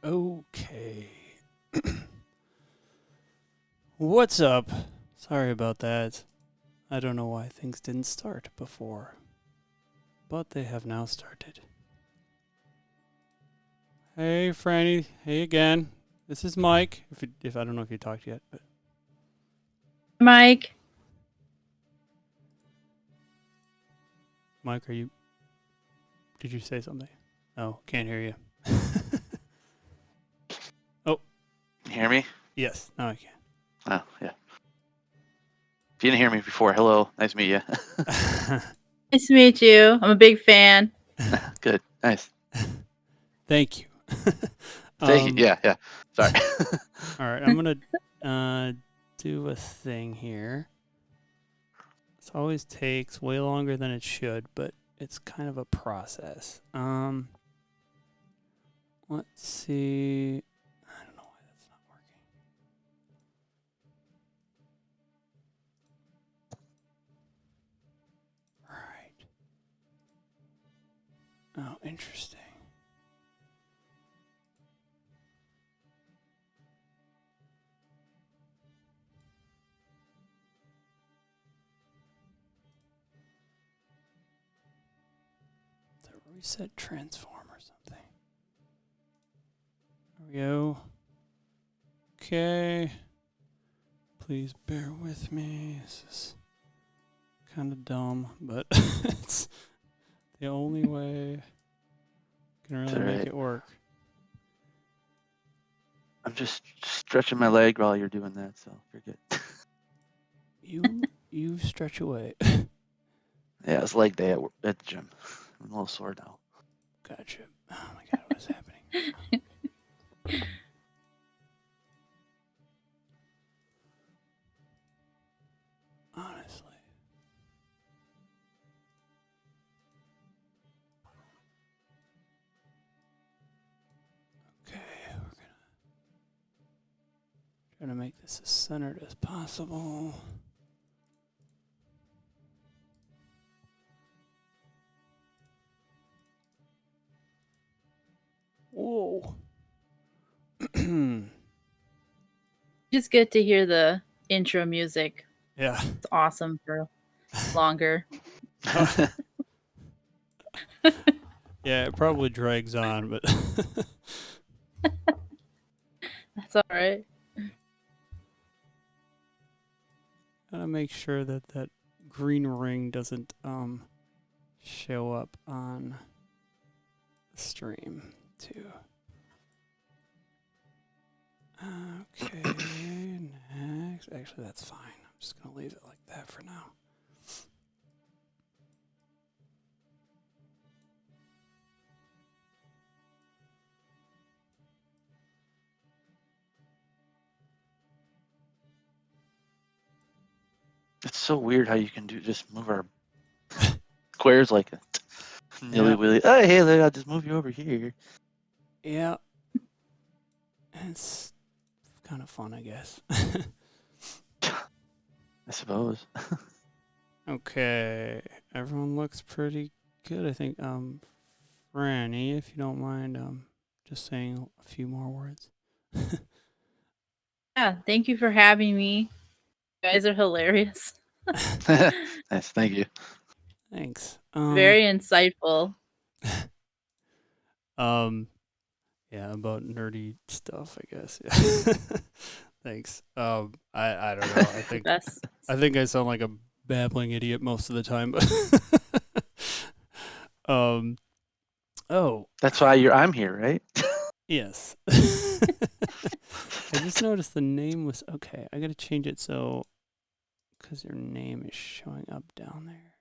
Okay. What's up? Sorry about that. I don't know why things didn't start before, but they have now started. Hey, Franny. Hey again. This is Mike. If I don't know if you talked yet, but Mike. Mike, did you say something? Oh, can't hear you. Oh, Can you hear me? yes. Now I can. Oh, yeah. If you didn't hear me before, hello. Nice to meet you. Nice to meet you. I'm a big fan. Good. Nice. Thank you. Thank you. Yeah. Sorry. All right, I'm gonna do a thing here. This always takes way longer than it should, but it's kind of a process. Let's see. I don't know why that's not working. Right. Oh, interesting. The reset transform or something. There we go. Okay. Please bear with me. This is kind of dumb, but it's the only way I can really make it work. I'm just stretching my leg while you're doing that, so you're good. You stretch away. Yeah, it's leg day at the gym. I'm a little sore now. Gotcha. Oh my god, what's happening? Honestly. Okay, we're gonna try to make this as centered as possible. Whoa. Just get to hear the intro music. Yeah. It's awesome for longer. Yeah, it probably drags on, but That's all right. gotta make sure that that green ring doesn't show up on the stream too. Okay, next. Actually, that's fine. I'm just gonna leave it like that for now. It's so weird how you can just move our squares like a nilly-willy. Oh, hey, look, I'll just move you over here. Yeah. It's kind of fun, I guess. I suppose. Okay. Everyone looks pretty good, I think. Franny, if you don't mind, just saying a few more words. Yeah, thank you for having me. You guys are hilarious. Nice, thank you. Thanks. Very insightful. Yeah, about nerdy stuff, I guess. Yeah. Thanks. I don't know. I think I sound like a babbling idiot most of the time, but oh. That's why I'm here, right? Yes. I just noticed the name was okay. I gotta change it so because your name is showing up down there.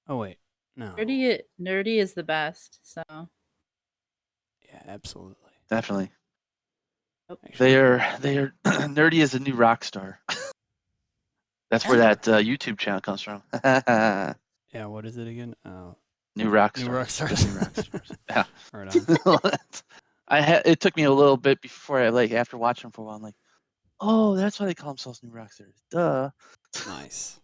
Oh wait, no. Nerdy is the best. So yeah, absolutely, Definitely. Actually, They are nerdy as a new rock star. That's where that YouTube channel comes from. Yeah, what is it again? New rock New stars. rock stars. New rock stars. Yeah. Right on. It took me a little bit before after watching them for a while, I'm like, oh, that's why they call themselves new rock stars. Duh. Nice.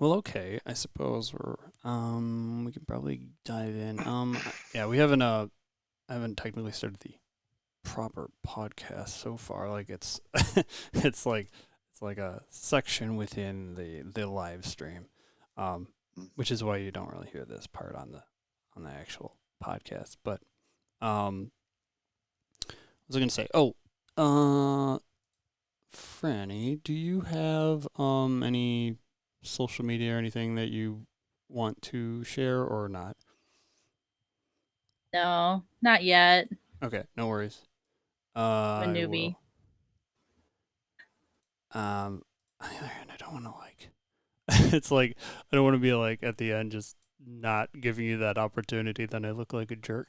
Well, okay. I suppose we can probably dive in. Yeah, we haven't haven't technically started the proper podcast so far. Like it's it's like a section within the live stream, which is why you don't really hear this part on the actual podcast. But what was I gonna say? Oh, Franny, do you have any social media or anything that you want to share or not? No, not yet. Okay, no worries. I'm a I newbie. will. On the other hand, I don't want to like. It's like I don't want to be like at the end just not giving you that opportunity. Then I look like a jerk.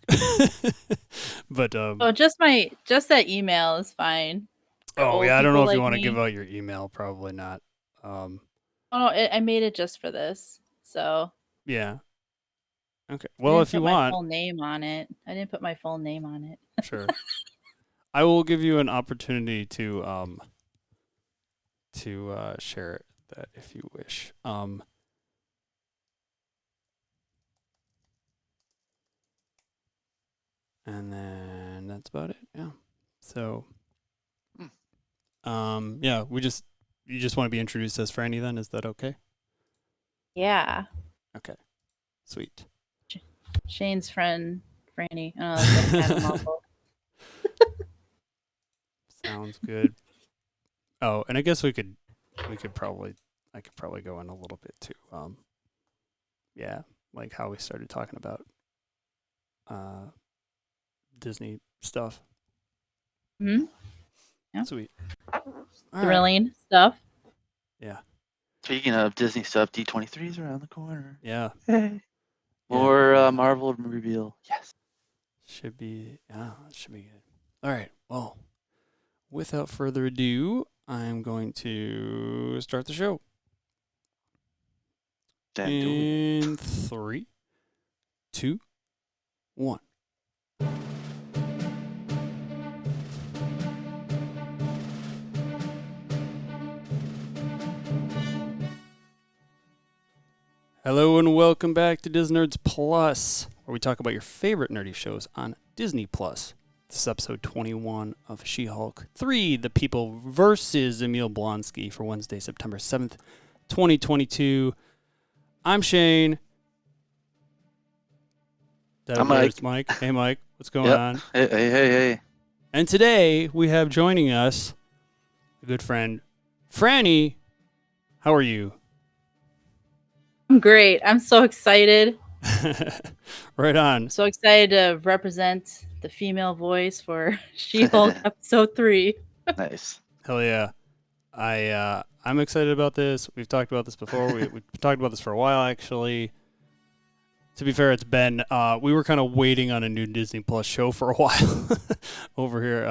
But Oh, just that email is fine. For oh old yeah, I don't know people if you like want to give me. out your email. Probably not. Um, Oh, no, I made it just for this. So yeah. Okay. I Well, didn't if you put my want, full name on it. sure. I will give you an opportunity to share that if you wish. And then that's about it. Yeah. So, yeah, you just want to be introduced as Franny then? Is that okay? Yeah. Okay. Sweet. Shane's friend, Franny. Oh, that's kind of awful. Sounds good. Oh, and I guess I could probably go in a little bit too. Yeah, like how we started talking about Disney stuff. Hmm. Yeah. Sweet. All right. Thrilling stuff. Yeah. Speaking of Disney stuff, D23 is around the corner. Yeah. Hey. Yeah. Or Marvel reveal. Yes. Should be good. All right. Well, without further ado, I'm going to start the show. Then do it. In 3, 2, 1. Hello and welcome back to Disney Nerds Plus, where we talk about your favorite nerdy shows on Disney Plus. This is episode 21 of She-Hulk 3, The People versus Emil Blonsky for Wednesday, September 7th, 2022. I'm Shane. I'm Mike. There's Mike. Hey, Mike. What's going Yep. on? Hey. And today we have joining us a good friend, Franny. How are you? I'm great. I'm so excited. Right on. So excited to represent the female voice for She-Hulk episode 3. Nice. Hell yeah. I'm excited about this. We've talked about this before. We've talked about this for a while, actually. To be fair, it's been we were kind of waiting on a new Disney Plus show for a while over here.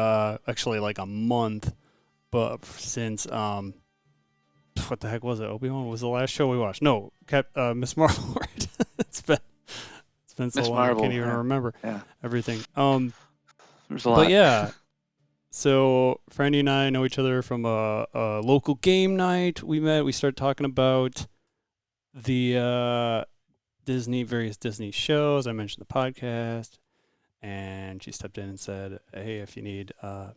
Actually, like a month, but since what the heck was it? Obi-Wan was the last show we watched. No, Miss Marvel. Right? it's been so Miss long Marvel, I can't even yeah. remember everything. There's a lot. But yeah. So Franny and I know each other from a local game night. We met. We started talking about the various Disney shows. I mentioned the podcast, and she stepped in and said, "Hey, if you need a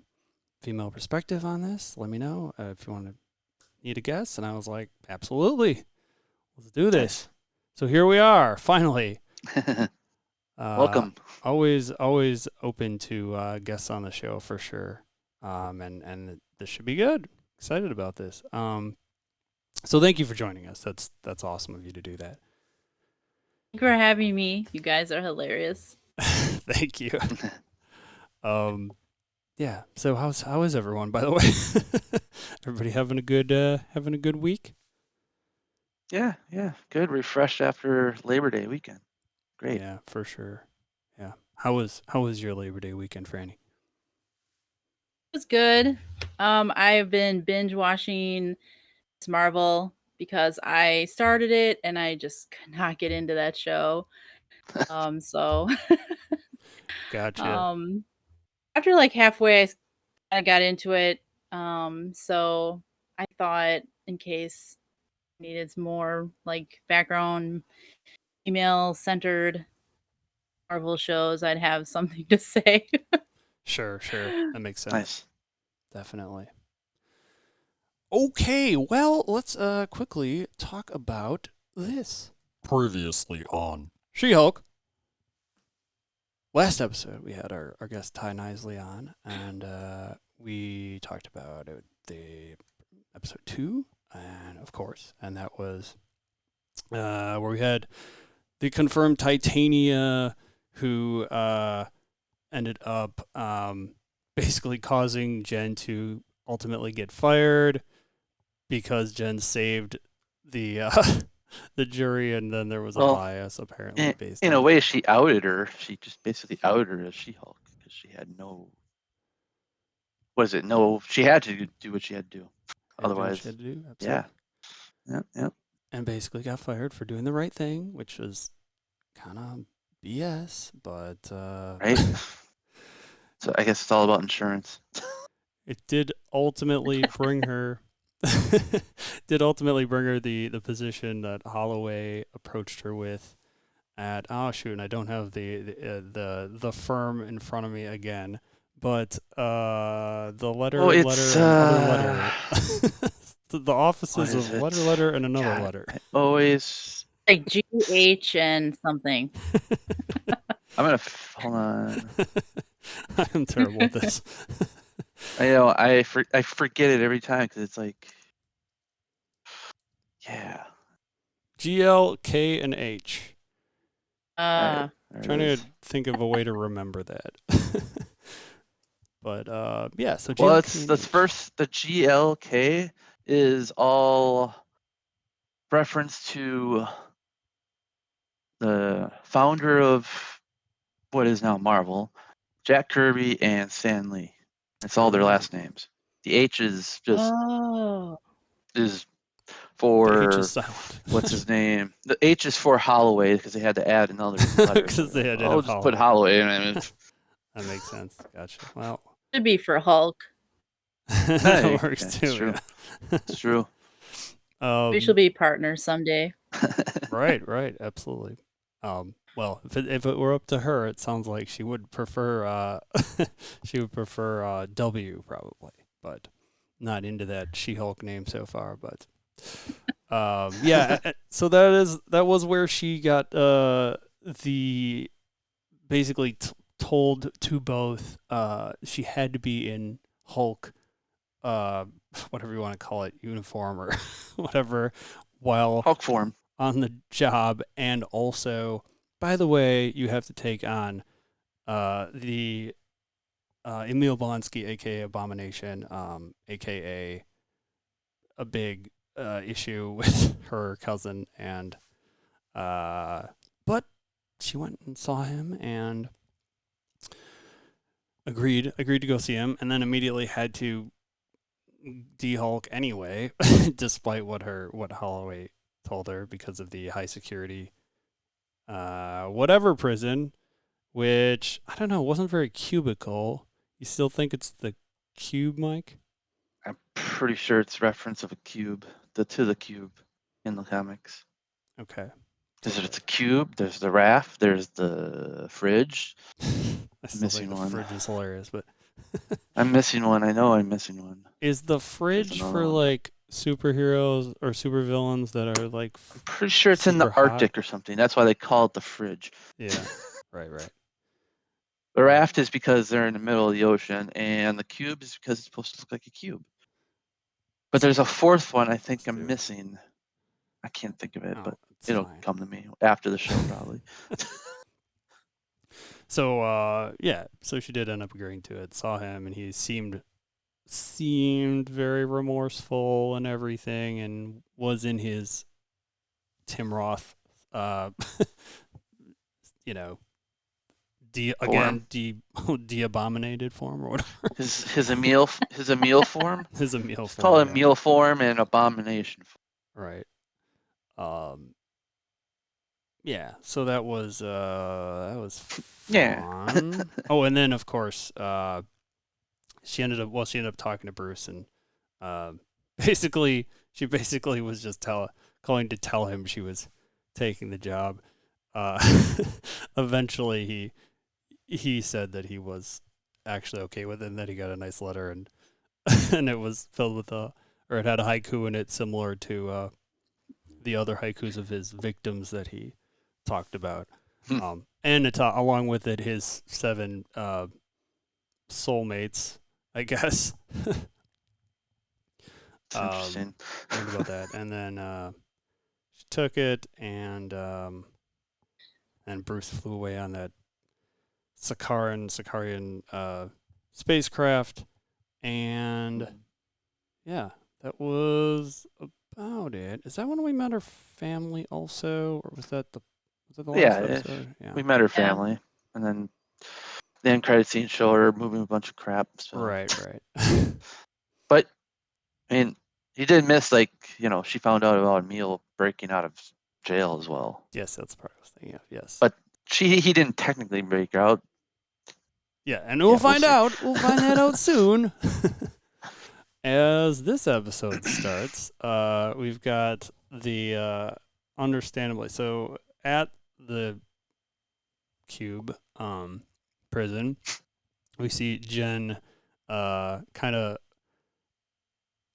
female perspective on this, let me know. If you want to need a guest." And I was like, "Absolutely, let's do this." So here we are, finally. Welcome. Always open to guests on the show for sure. And this should be good. Excited about this. So thank you for joining us. That's awesome of you to do that. Thank you for having me. You guys are hilarious. Thank you. Yeah. So how is everyone, by the way? Everybody having a good week? Yeah. Good. Refreshed after Labor Day weekend. Great. Yeah, for sure. Yeah. How was your Labor Day weekend, Franny? It was good. I've been binge watching Miss Marvel because I started it and I just could not get into that show. So Gotcha. After like halfway I got into it. So I thought in case I needed more like background female centered Marvel shows, I'd have something to say. Sure. That makes sense. Nice. Definitely. Okay, well, let's quickly talk about this. Previously on She-Hulk. Last episode, we had our guest Ty Nisley on, and we talked about the episode 2, and of course, and that was where we had the confirmed Titania, who ended up basically causing Jen to ultimately get fired because Jen saved the the jury, and then there was a Well, bias apparently based In on a way, she outed her. She just basically outed her as She-Hulk because she had no. Was it no? She had to do what she had to do. Had to do what Otherwise, she had to do. yeah. Absolutely. Yep. And basically got fired for doing the right thing, which was kind of BS, but Right. So I guess it's all about insurance. it did ultimately bring her the position that Holloway approached her with at and I don't have the firm in front of me again, but the letter Oh, and it's, other letter the offices is of it? letter and another God, letter. I always. Like GH and something. I'm gonna hold on. I'm terrible at this. I know I forget it every time because it's like, yeah. GL, K, and H. Uh, There it Trying to is. think of a way to remember that. But yeah, so GL, Well, K, it's and the H. first. The GLK is all reference to the founder of what is now Marvel, Jack Kirby and Stan Lee. It's all their last names. The H is just is for The H is silent. what's his name? The H is for Holloway because they had to add another letter. 'Cause they had to I'll have just put Holloway in it. That makes sense. Gotcha. Well, should be for Hulk. that works It's too. true. Yeah. It's true. We shall be partners someday. Right, absolutely. Well, if it were up to her, it sounds like she would prefer W probably, but not into that She-Hulk name so far. But yeah, so that was where she got the basically told to both she had to be in Hulk, whatever you want to call it, uniform or whatever, while Hulk form. on the job, and also, by the way, you have to take on the Emil Blonsky, aka Abomination, aka a big issue with her cousin, and but she went and saw him and agreed to go see him, and then immediately had to de-Hulk anyway, despite what Holloway told her, because of the high security whatever prison, which I don't know, wasn't very cubicle. You still think it's the cube, Mike? I'm pretty sure it's reference of a cube, to the cube in the comics. Okay. Because it's a cube, there's the raft, there's the fridge. I still Missing think the one. fridge is hilarious, but I'm missing one. I know I'm missing one. is the fridge another for one. like superheroes or supervillains that are like I'm pretty sure it's in the super hot? Arctic or something. That's why they call it the fridge. Yeah. Right. The raft is because they're in the middle of the ocean, and the cube is because it's supposed to look like a cube. But there's a fourth one I think I'm missing. I can't think of it, Oh, but it's it'll fine. come to me after the show probably. So yeah, so she did end up agreeing to it. Saw him, and he seemed very remorseful and everything, and was in his Tim Roth, you know, de-abominated form or whatever. His Emil form. His Emil form. It's called yeah. Emil form and abomination form. Right. Yeah. So that was fun. Yeah. Oh, and then of course, she ended up talking to Bruce, and she basically was just calling to tell him she was taking the job. uh, eventually he said that he was actually okay with it, and that he got a nice letter, and and it was filled with or it had a haiku in it similar to the other haikus of his victims that he talked about. And along with it, his 7 soulmates, I guess. It's interesting. Learned about that, and then she took it, and Bruce flew away on that Sakarian spacecraft, and yeah, that was about it. Is that when we met her family also, or was that the last episode? Yeah, we met her family, and then the end credit scene show her moving a bunch of crap. So. Right. But I mean, he did miss, like, she found out about Emil breaking out of jail as well. Yes, that's part of the thing. Yeah, yes. But he didn't technically break out. Yeah, and we'll find out. We'll find that out soon. As this episode starts, we've got the understandably so at the Cube prison, we see Jen kind of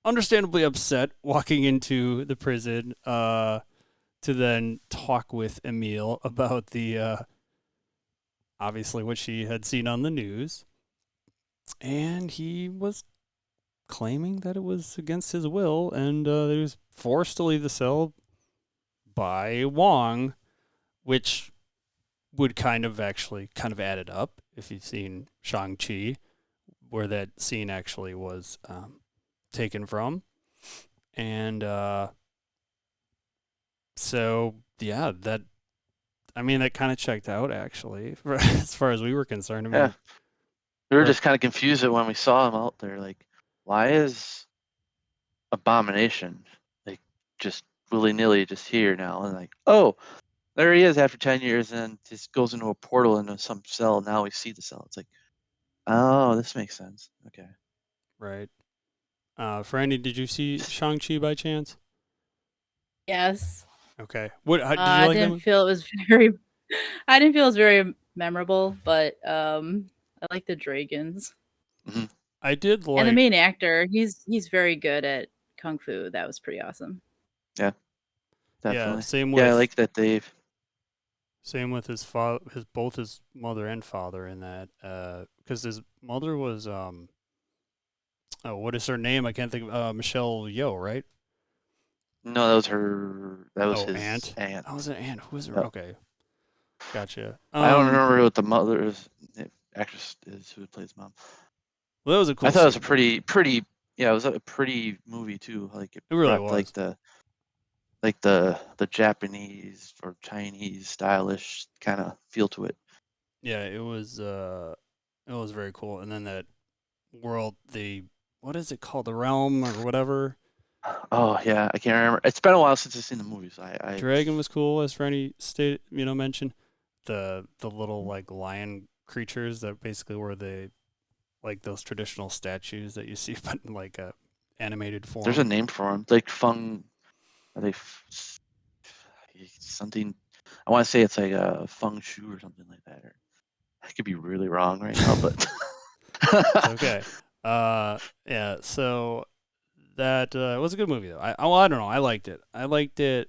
understandably upset walking into the prison to then talk with Emil about the obviously what she had seen on the news, and he was claiming that it was against his will, and that he was forced to leave the cell by Wong, which would kind of added up if you've seen Shang-Chi, where that scene actually was taken from. And so yeah, that kind of checked out, actually, as far as we were concerned. We were just kind of confused when we saw him out there. Like, why is Abomination like just willy-nilly just here now? And like, oh, there he is after 10 years, and just goes into a portal into some cell. Now we see the cell. It's like, oh, this makes sense. Okay. Right. Franny, did you see Shang-Chi by chance? Yes. Okay. What did you like? I didn't feel it was very memorable, but I like the dragons. Mm-hmm. I did like, and the main actor. He's very good at kung fu. That was pretty awesome. Yeah, definitely. Yeah, same with. Yeah, I like that, Dave. Same with his father, both his mother and father in that, because his mother was what is her name? I can't think of. Michelle Yeoh, right? No, that was her. That was his aunt. Aunt. Oh, was it aunt? Who was her? Yep. Okay, gotcha. I don't remember what the mother actress is who plays mom. Well, that was a cool. I thought it was a pretty. Yeah, it was a pretty movie too. Like it really was. Like the Japanese or Chinese stylish kind of feel to it. Yeah, it was very cool. And then that world, what is it called? The Realm or whatever. Oh yeah, I can't remember. It's been a while since I've seen the movies. Dragon was cool, as Franny mentioned. The little like lion creatures that basically were like those traditional statues that you see, but in like a animated form. There's a name for them, like feng. Are they something? I want to say it's like a feng shui or something like that. Or I could be really wrong right now, but it's okay. Yeah. So that was a good movie, though. I don't know. I liked it. I liked it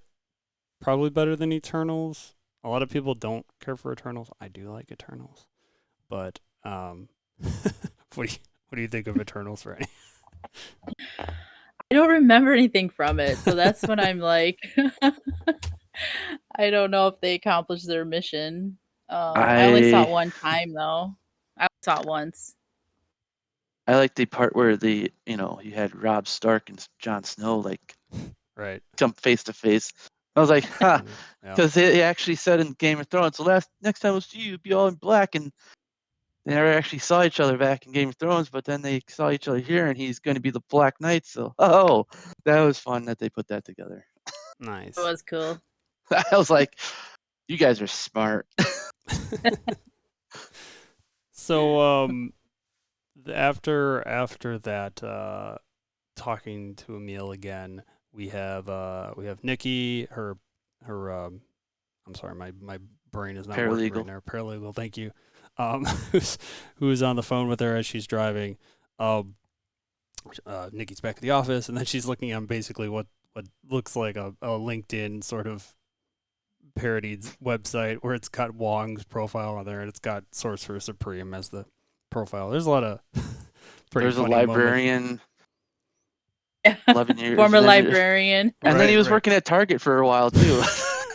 probably better than Eternals. A lot of people don't care for Eternals. I do like Eternals, but what do you think of Eternals, Franny? I don't remember anything from it, so that's when I'm like, I don't know if they accomplished their mission. I only saw it one time though. I saw it once. I like the part where you had Robb Stark and Jon Snow like come face to face. I was like, because they actually said in Game of Thrones, the next time we'll see you, be all in black, and they never actually saw each other back in Game of Thrones, but then they saw each other here, and he's going to be the Black Knight. So, that was fun that they put that together. Nice. It was cool. I was like, you guys are smart. So, after that, talking to Emil again, we have Nikki. I'm sorry, my brain is not working right Paralegal. now. Paralegal, thank you. Who's on the phone with her as she's driving. Nikki's back at the office, and then she's looking on basically what looks like a LinkedIn sort of parodied website where it's got Wong's profile on there, and it's got Sorcerer Supreme as the profile. There's a lot of pretty There's a funny moments. librarian, Yeah. 11 years. Former and then- librarian. And then he Right, was right. working at Target for a while too.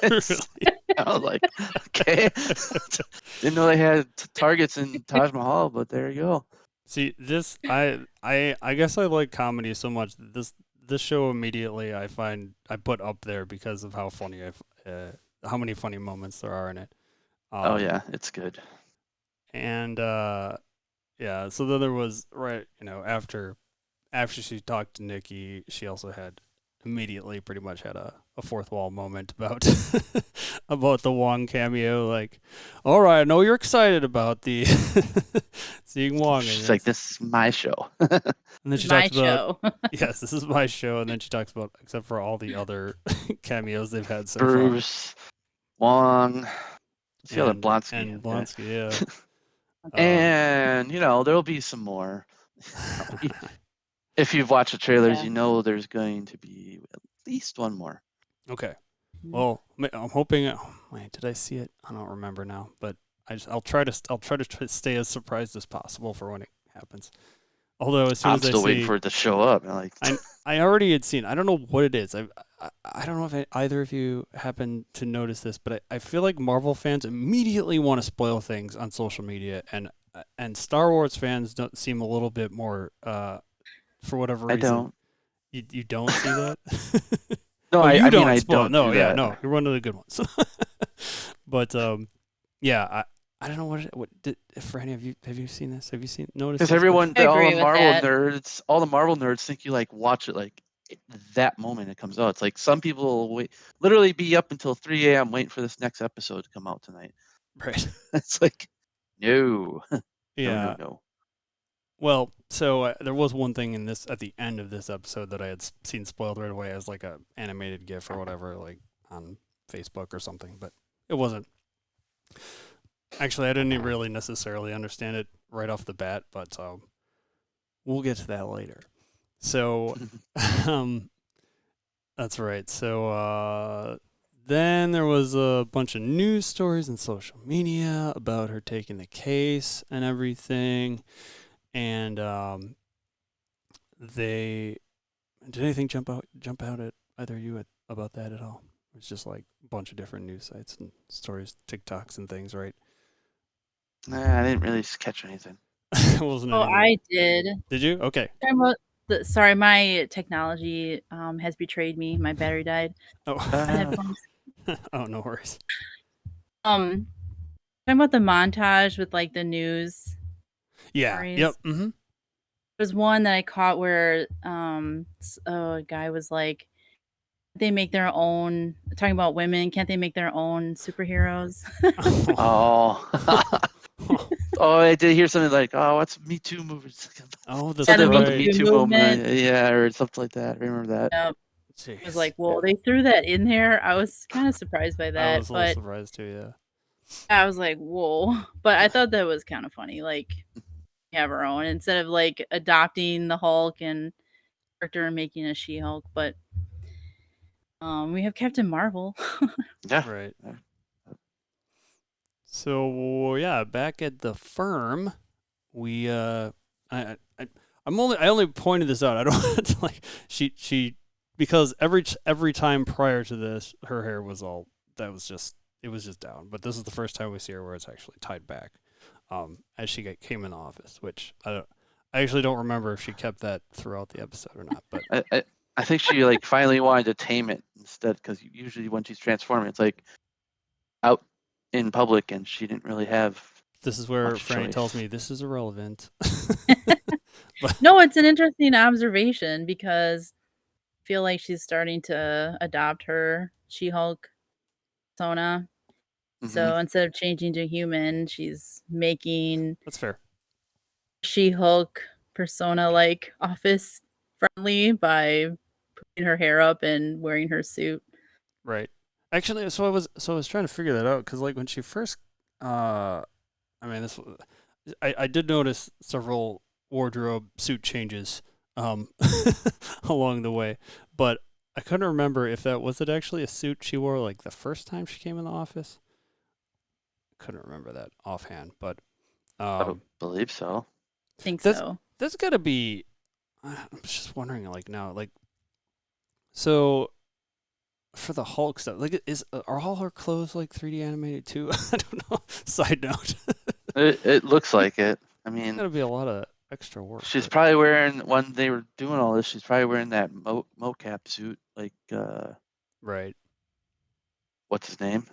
Really? I was like, okay. Didn't know they had Targets in Taj Mahal, but there you go. See, this I guess I like comedy so much that this show immediately I find I put up there because of how funny how many funny moments there are in it. Oh yeah, it's good. And yeah, so then there was after she talked to Nikki, she also had immediately pretty much had a fourth wall moment about about the Wong cameo. Like, all right, I know you're excited about the seeing Wong. She's like, this is my show. and then she My talks about show. yes, this is my show, and then she talks about except for all the other cameos they've had so Bruce, Wong, let's see far. how the Blonsky. And Blonsky, yeah. And there'll be some more. If you've watched the trailers, Yeah. you know there's going to be at least one more. Okay. Well, I'm hoping. Wait, did I see it? I don't remember now, but I'll try to stay as surprised as possible for when it happens. Although as soon I'm as I still waiting see, for it to show up. And like, I already had seen. I don't know what it is. I don't know if either of you happen to notice this, but I feel like Marvel fans immediately want to spoil things on social media, and Star Wars fans don't seem a little bit more. For whatever I reason, don't. you don't see that. No, Oh, I you mean, don't I spoil. don't. No, do yeah, that. no, you're one of the good ones. But yeah, I don't know what for any of you, have you seen this? Have you noticed? Because this? everyone, I all agree the with Marvel that. nerds, all the Marvel nerds think you like watch it like that moment it comes out. It's like some people will wait, literally be up until 3 a.m. waiting for this next episode to come out tonight. Right. It's like, no, Yeah. no. Well, so there was one thing in this at the end of this episode that I had seen spoiled right away as like a animated GIF or whatever, like on Facebook or something, but it wasn't. Actually, I didn't really necessarily understand it right off the bat, but we'll get to that later. So, that's right. So then there was a bunch of news stories and social media about her taking the case and everything. And did anything jump out at either of you about that at all? It's just like a bunch of different news sites and stories, TikToks and things, right? Nah, I didn't really catch anything. It wasn't Oh, anything. I did. Did you? Okay. Sorry, my technology has betrayed me. My battery died. Oh. My headphones. Oh, no worries. Talking about the montage with like the news. Yeah. Stories. Yep. Mm-hmm. There's one that I caught where a guy was like, they make their own, talking about women, can't they make their own superheroes? Oh. Oh, I did hear something like, "Oh, what's Me Too movement?" Oh, that's Something about the right. Me Too movement. movement, yeah, or something like that. I remember that. Yep. Jeez. I was like, well, they threw that in there. I was kind of surprised by I that, was a little but surprised too. Yeah. I was like, whoa. But I thought that was kind of funny. Like, have her own instead of like adopting the Hulk and character and making a She-Hulk. But we have Captain Marvel. Yeah. Right. Yeah. So yeah, back at the firm, we I only pointed this out. I don't want to like she because every time prior to this, her hair was all it was just down. But this is the first time we see her where it's actually tied back, as she came in the office. Which I actually don't remember if she kept that throughout the episode or not. But I think she like finally wanted to tame it instead, because usually when she's transforming, it's like out in public, and she didn't really have. this is where Much Franny choice. tells me this is irrelevant. No, it's an interesting observation because I feel like she's starting to adopt her She-Hulk persona. Mhm. So instead of changing to human, she's making That's fair. She-Hulk persona like office friendly by putting her hair up and wearing her suit. Right. Actually, so I was trying to figure that out because like when she first, I mean this, I did notice several wardrobe suit changes, um, along the way, but I couldn't remember if that was it actually a suit she wore like the first time she came in the office. Couldn't remember that offhand, but I don't believe so. I think That's- so. that's got to be. I'm just wondering, like now, like so for the Hulk stuff, like are all her clothes like 3D animated too? I don't know. Side note, It looks like it. I it's mean, got to be a lot of extra work. she's but- probably wearing when they were doing all this. She's probably wearing that mocap suit, like right. what's his name?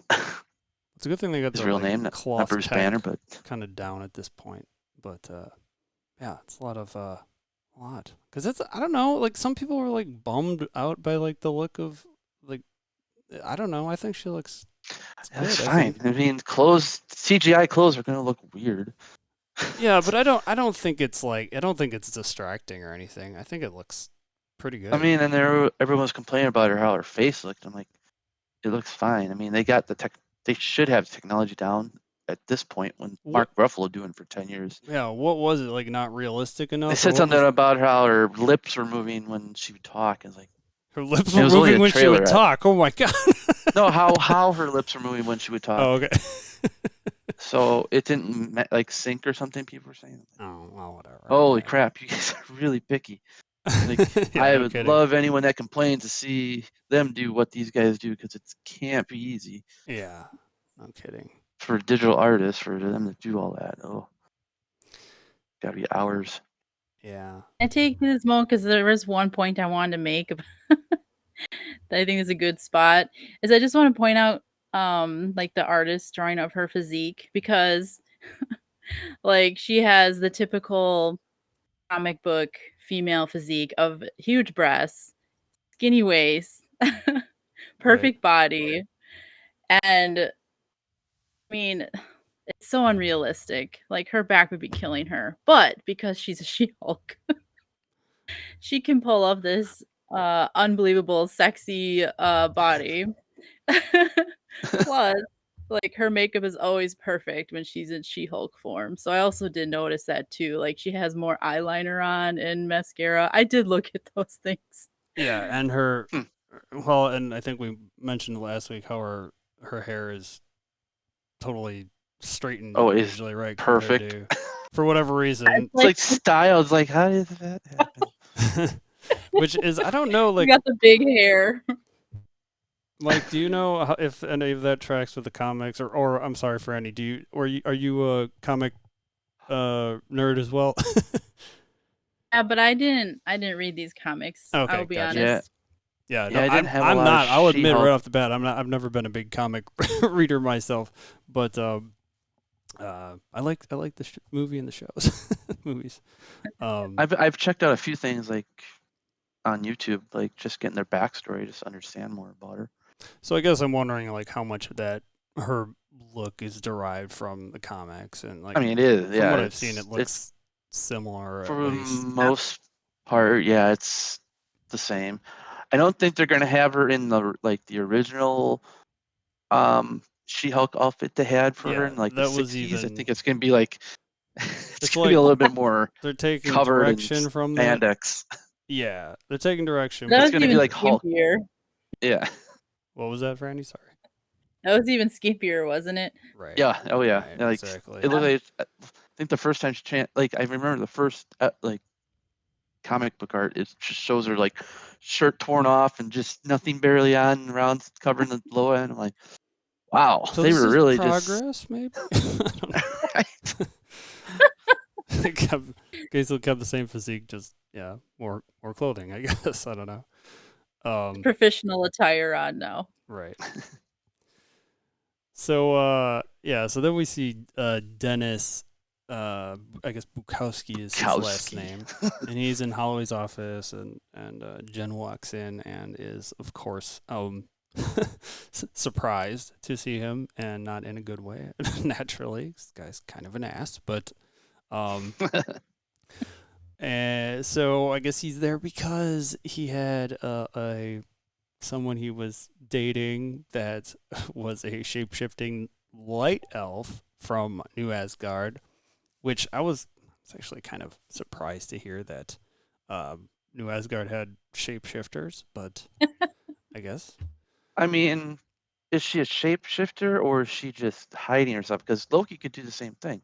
It's a good thing they got His the real like, name, not cloth Bruce tech Banner, but kind of down at this point. But yeah, it's a lot because it's I don't know. Like some people were like bummed out by like the look of like I don't know. I think she looks. that's good, I fine. think. I mean, CGI clothes are gonna look weird. Yeah, but I don't think it's like I don't think it's distracting or anything. I think it looks pretty good. I mean, and everyone was complaining about how her face looked. I'm like, it looks fine. I mean, they got the tech. They should have technology down at this point when Mark Ruffalo doing it for 10 years. yeah, what was it like? Not realistic enough. They or said what something was- about how her lips were moving when she would talk. It's like, her lips it were was only moving a when she would trailer. talk. Oh my god. no, how her lips were moving when she would talk. Oh, okay. So it didn't like sync or something. People were saying. Oh well, whatever. Holy Okay. crap, you guys are really picky. Like, Yeah, I no would kidding. love anyone that complains to see them do what these guys do because it can't be easy Yeah, no kidding. for digital artists for them to do all that. Oh, gotta be hours. Yeah. I take this moment because there was one point I wanted to make that I think is a good spot. Is I just want to point out like the artist drawing of her physique because like she has the typical comic book female physique of huge breasts, skinny waist, perfect body, and I mean it's so unrealistic. Like her back would be killing her, but because she's a She-Hulk, she can pull off this unbelievable sexy body. Plus, like her makeup is always perfect when she's in She-Hulk form. So I also did notice that too. Like she has more eyeliner on and mascara. I did look at those things. Yeah, and her Hmm. well, and I think we mentioned last week how her hair is totally straightened Oh, it's usually, right? compared perfect. to- for whatever reason. It's like style. It's like, how did that happen? Which is I don't know, You like got the big hair. Mike, do you know if any of that tracks with the comics or I'm sorry for any, are you a comic nerd as well? Yeah, but I didn't read these comics. Okay, I'll be gotcha. honest. Yeah, Yeah, no, I didn't have a I'm lot not. of I'll admit right She-Hulk. off the bat, I'm not. I've never been a big comic reader myself, but I like the movie and the shows, movies. I've checked out a few things like on YouTube, like just getting their backstory, just to understand more about her. So I guess I'm wondering like how much of that her look is derived from the comics and like I mean, it is. from Yeah, what I've seen, it it's looks similar at for least. most part. Yeah, it's the same. I don't think they're gonna have her in the original She-Hulk outfit they had for her Yeah, in like the that was 60s. I even- think it's gonna be like It's gonna be a like- little bit more They're taking covered in direction from that. spandex. Yeah, they're taking direction. That but- was gonna be even like Hulk. skimpier. Yeah, What was that, Franny? Sorry. That was even skimpier, wasn't it? Right. yeah, oh yeah. Right, Yeah, like exactly. it looked like I think the first time like I remember the first like comic book art, it just shows her like shirt torn off and just nothing barely on around covering the low end. I'm like, wow, So they this were is really progress, maybe. I don't know. just Gazel kept the same physique, just yeah, more clothing, I guess. I don't know. Professional attire on now. Right. So yeah, so then we see Dennis. I guess Bukowski is his last Bukowski. name, and he's in Holloway's office, and Jen walks in and is of course surprised to see him, and not in a good way. Naturally, this guy's kind of an ass, but and so I guess he's there because he had a someone he was dating that was a shape-shifting light elf from New Asgard, which I was actually kind of surprised to hear that New Asgard had shapeshifters, but I guess. I mean, is she a shapeshifter or is she just hiding herself? Because Loki could do the same thing.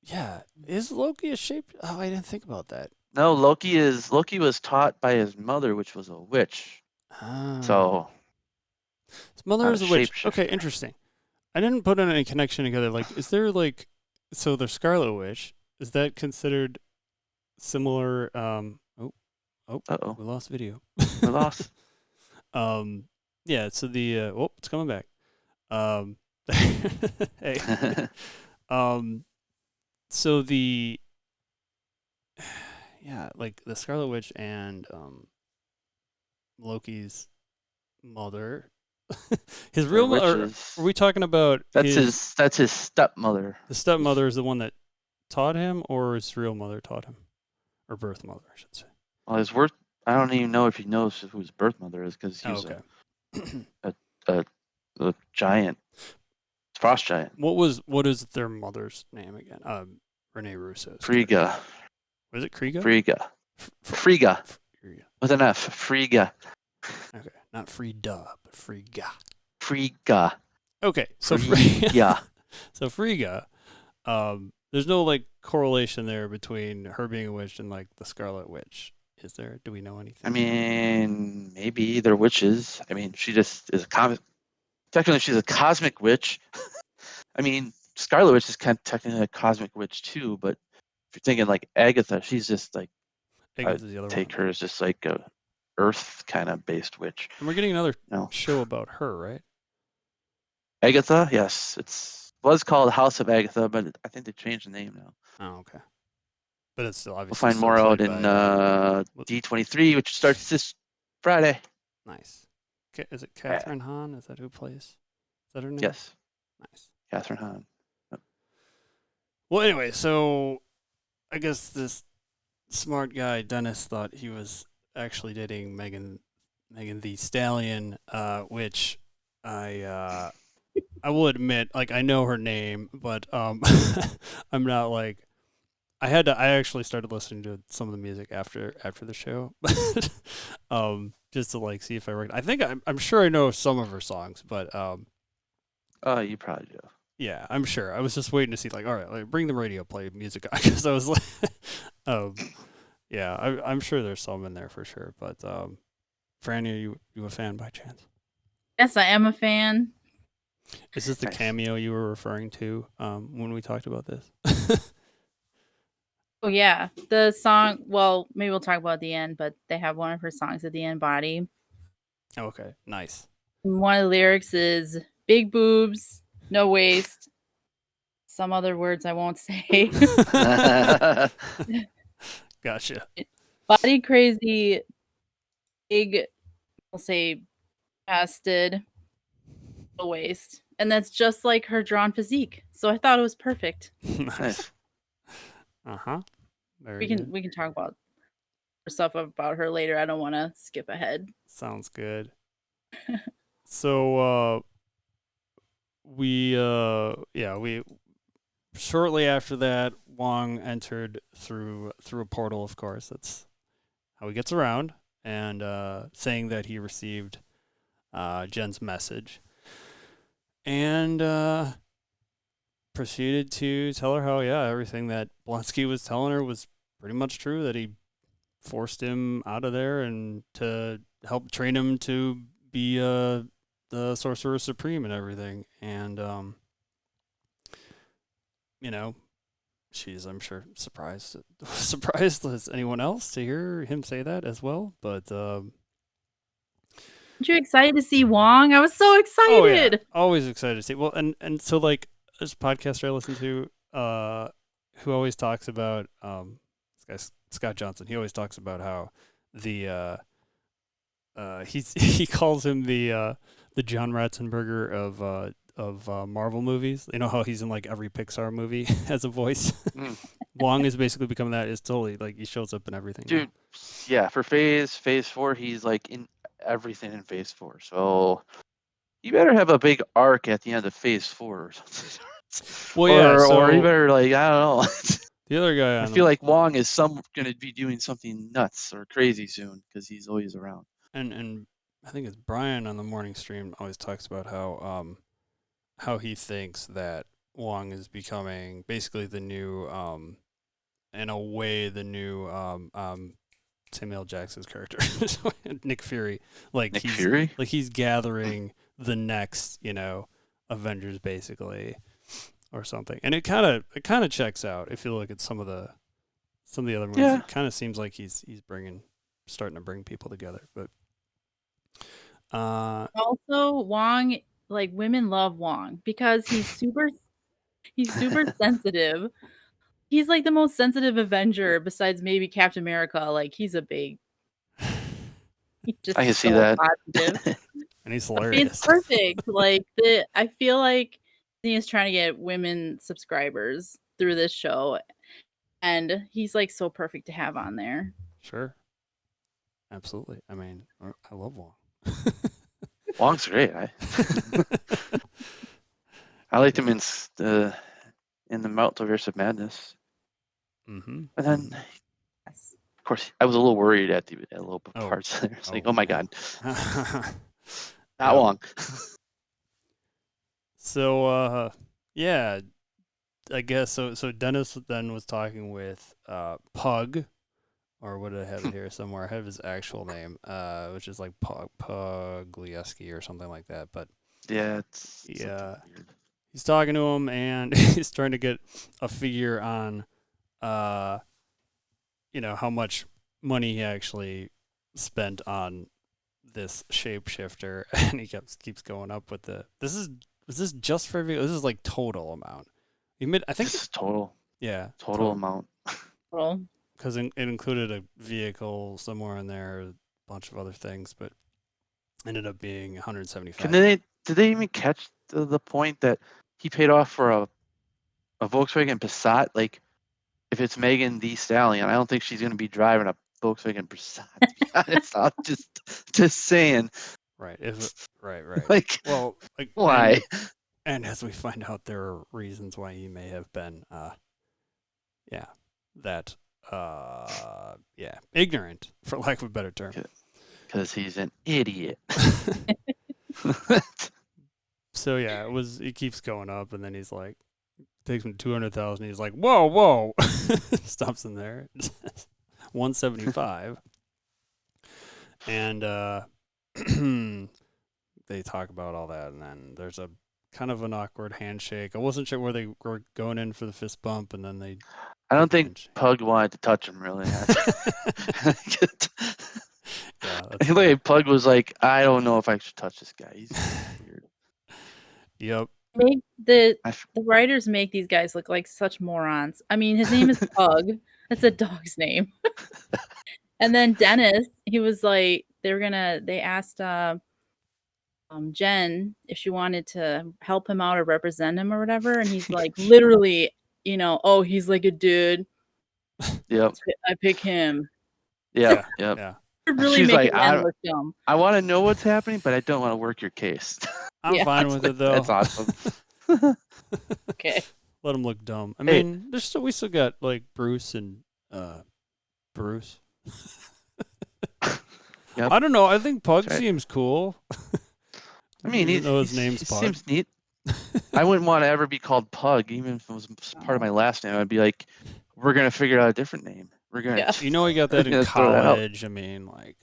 Yeah, is Loki a shape? Oh, I didn't think about that. No, Loki was taught by his mother, which was a witch. Ah. So his mother not is a a witch. shapeshifter. Okay, interesting. I didn't put any connection together. Like, is there like, so the Scarlet Witch, is that considered similar? Uh-oh. We lost video. We lost. Yeah. So the it's coming back. Hey. So the like the Scarlet Witch and Loki's mother. His real mother. Are we talking about that's his stepmother. The stepmother is the one that taught him, or his real mother taught him, or birth mother, I should say. Well, I don't even know if he knows who his birth mother is because he's a giant, frost giant. What is their mother's name again? Renee Russo. Frigga. Was it Kriga? Frigga. With an F. Frigga. Okay, not Frida, but Frigga. Frigga. Okay, so Frigga. So Frigga. There's no like correlation there between her being a witch and like the Scarlet Witch, is there? Do we know anything? I mean, maybe they're witches. I mean, she just is technically she's a cosmic witch. I mean, Scarlet Witch is kind of technically a cosmic witch too, but if you're thinking like Agatha, she's just like Agatha's the other take one. her as just like a Earth kind of based witch. And we're getting another show about her, right? Agatha, yes, was called House of Agatha, but I think they changed the name now. Oh, okay. But it's still obviously. We'll find more out in D23, which starts this Friday. Nice. Is it Catherine Hahn? Is that who plays? Is that her name? Yes. Nice. Catherine Hahn. Yep. Well, anyway, so I guess this smart guy Dennis thought he was actually dating Megan Thee Stallion, which I will admit, like I know her name, but I'm not like I actually started listening to some of the music after the show, just to like see if I recognize. I think I'm sure I know some of her songs, but you probably do. Yeah, I'm sure. I was just waiting to see like, all right, like, bring the radio play music because I was like, yeah, I'm sure there's some in there for sure. But Franny, are you a fan by chance? Yes, I am a fan. Is this the cameo you were referring to when we talked about this? Oh yeah, the song. Well, maybe we'll talk about it at the end, but they have one of her songs at the end, "Body." Okay, nice. One of the lyrics is "big boobs, no waist." Some other words I won't say. Gotcha. Body crazy, big. I'll say, chested, no waist, and that's just like her drawn physique. So I thought it was perfect. Nice. Uh-huh. We can talk about stuff about her later. I don't want to skip ahead. Sounds good. So we shortly after that, Wong entered through a portal, of course. That's how he gets around, and saying that he received Jen's message, and proceeded to tell her how everything that Blonsky was telling her was pretty much true, that he forced him out of there and to help train him to be the Sorcerer Supreme and everything. And she's, I'm sure, surprised as anyone else to hear him say that as well. But aren't you excited to see Wong? I was so excited. Oh, yeah. Always excited to see. Well, and so like this podcaster I listen to, who always talks about this guy Scott Johnson. He always talks about how the he calls him the John Ratzenberger of Marvel movies. You know how he's in like every Pixar movie as a voice. Wong is basically becoming that. It's totally like he shows up in everything. Dude, yeah. For Phase 4, he's like in everything in Phase 4. So you better have a big arc at the end of Phase 4 or something. Well, yeah. or you So better I don't know. the other guy I on feel like Wong is going to be doing something nuts or crazy soon because he's always around. and I think it's Brian on the morning stream always talks about how he thinks that Wong is becoming basically the new in a way the new Samuel Jackson's character, Nick Fury. Like Nick he's Fury? like he's gathering the next, Avengers basically, or something. And it kind of checks out if you look at some of the other movies. Yeah. It kind of seems like he's starting to bring people together. But Also, Wong, like women love Wong because he's super sensitive. He's like the most sensitive Avenger besides maybe Captain America. Like he's just I can see so that. positive. and he's It's hilarious. perfect. Like I feel like Disney is trying to get women subscribers through this show, and he's like so perfect to have on there. Sure. Absolutely. I mean, I love Wong. Wong's great. I liked him in the Multiverse of Madness. Mm-hmm. And then, of course, I was a little worried at little parts there. It's like, oh my God, not Wong. So, yeah, I guess so. So Dennis then was talking with Pug, or what did I have it here somewhere? I have his actual name, which is like Puglieski or something like that. But Yeah, it's he's talking to him, and he's trying to get a figure on, how much money he actually spent on this shapeshifter, and he keeps going up with was this just for vehicle? This is like total amount. I think it's total. Yeah, total amount. Well, because it included a vehicle somewhere in there, a bunch of other things, but ended up being 175. Did they even catch the point that he paid off for a Volkswagen Passat? Like, if it's Megan Thee Stallion, I don't think she's going to be driving a Volkswagen Passat. It's not just saying. Right. Right. Like, well, like, why? And as we find out, there are reasons why he may have been, ignorant, for lack of a better term. Because he's an idiot. So yeah, it keeps going up, and then he's like, takes him 200,000. He's like, whoa, stops in there, 175, and they talk about all that, and then there's a kind of an awkward handshake. I wasn't sure where they were going in for the fist bump, and then they. I don't think Pug wanted to touch him really. Like Pug was like, I don't know if I should touch this guy. He's weird. Yep. The writers make these guys look like such morons. I mean, his name is Pug. That's a dog's name. And then Dennis, he was like, they asked Jen if she wanted to help him out or represent him or whatever, and he's like, literally, he's like a dude. Yep. I pick him. Yep. Really She's like, look dumb. I want to know what's happening, but I don't want to work your case. I'm fine with it though. That's awesome. Okay. Let him look dumb. I mean, we still got like Bruce and Bruce. Yep. I don't know. I think Pug seems cool. I mean, his name's Pug. Seems neat. I wouldn't want to ever be called Pug, even if it was part of my last name. I'd be like, we're gonna figure out a different name. We're gonna. Yeah. We got that in college. I mean, like.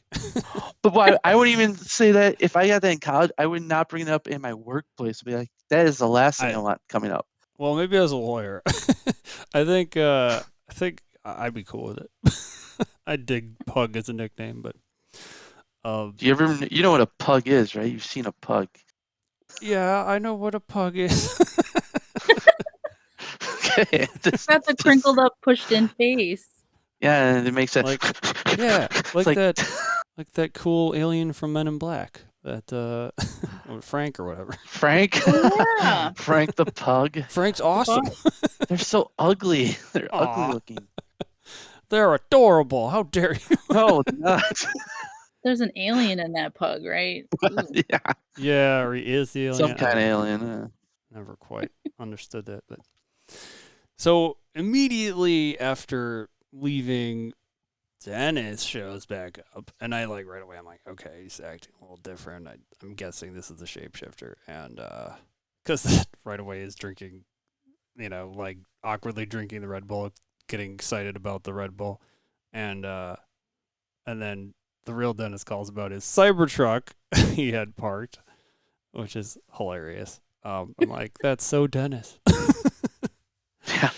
But why? I wouldn't even say that if I got that in college. I would not bring it up in my workplace. I'd be like, that is the last thing I want coming up. Well, maybe as a lawyer, I think I'd be cool with it. I dig Pug as a nickname, but. Do you know what a pug is, right? You've seen a pug. Yeah, I know what a pug is. Okay. Got the crinkled up, pushed in face. Yeah, and it makes that. like that cool alien from Men in Black. That Frank or whatever. Frank? Yeah. Frank the pug. Frank's awesome. They're so ugly. They're ugly looking. They're adorable. How dare you? No, not. There's an alien in that pug, right? Ooh. Yeah, Yeah, or he is the alien. some kind of alien. Never quite understood that, but so immediately after leaving, Dennis shows back up, and I like right away. I'm like, okay, he's acting a little different. I'm guessing this is the shapeshifter, and because right away is drinking, like awkwardly drinking the Red Bull, getting excited about the Red Bull, and then the real Dennis calls about his Cybertruck he had parked, which is hilarious. I'm like, that's so Dennis. Yeah,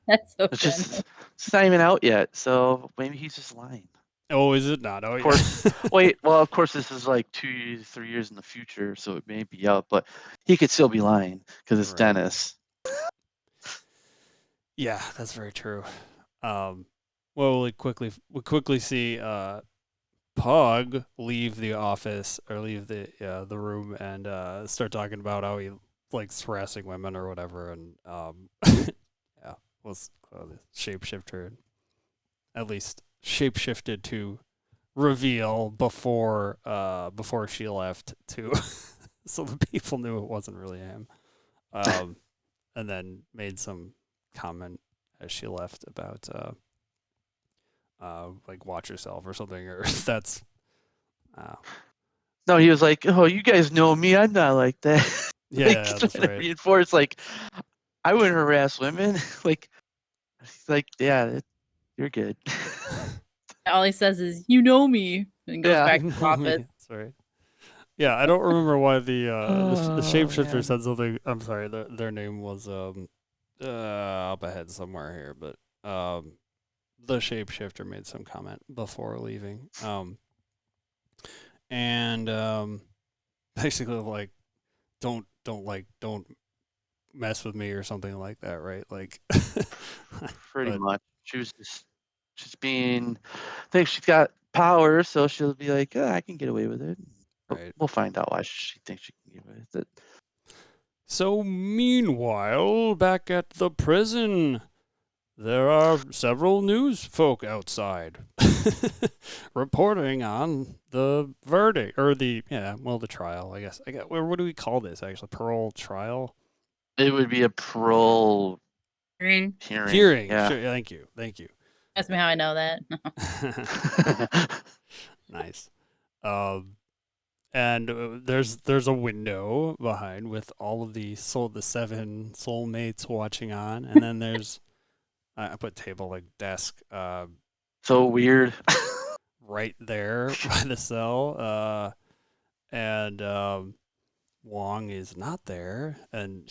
That's so it's not even out yet, so maybe he's just lying. Oh, is it not? Oh, Of course. Wait, well, of course, this is like 2 3 years in the future, so it may be out, but he could still be lying because it's Right. Dennis. Yeah, that's very true. Well, we quickly see Pug leave the office or leave the room and start talking about how he likes harassing women or whatever, and yeah, was the shapeshifter, at least shapeshifted to reveal before she left to so the people knew it wasn't really him, and then made some comment as she left about like watch yourself or something, or that's No, he was like, "Oh, you guys know me. I'm not like that." yeah, Like, that's trying to right. reinforce, like, I wouldn't harass women. Like, yeah, you're good. All he says is, "You know me," and goes Yeah. back to the office. That's right. Yeah, I don't remember why the Oh, shapeshifter man. said something. I'm sorry, their name was up ahead somewhere here, but the shapeshifter made some comment before leaving. And basically like don't mess with me or something like that, right? Like Pretty but- much. She was just being. I think she's got power, so she'll be like, I can get away with it. But Right. we'll find out why she thinks she can get away with it. So meanwhile, back at the prison, there are several news folk outside reporting on the verdict or the trial, I guess. What do we call this actually? Parole trial? It would be a parole Hearing. Hearing. Yeah. Sure, thank you. Ask me how I know that. Nice. And there's a window behind with all of the 7 soulmates watching on, and then there's I put table like desk So weird. right there by the cell, and Wong is not there, and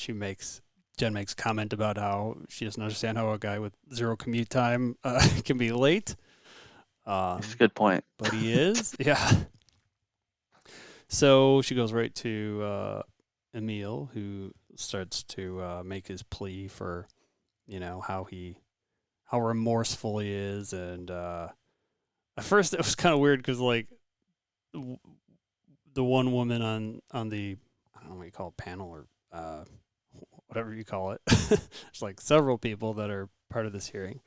Jen makes comment about how she doesn't understand how a guy with 0 commute time can be late. That's a good point. But he is, yeah. So she goes right to Emil, who starts to make his plea for, how remorseful he is, and at first it was kind of weird because like the one woman on the, I don't know what you call it, panel or whatever you call it, there's like several people that are part of this hearing.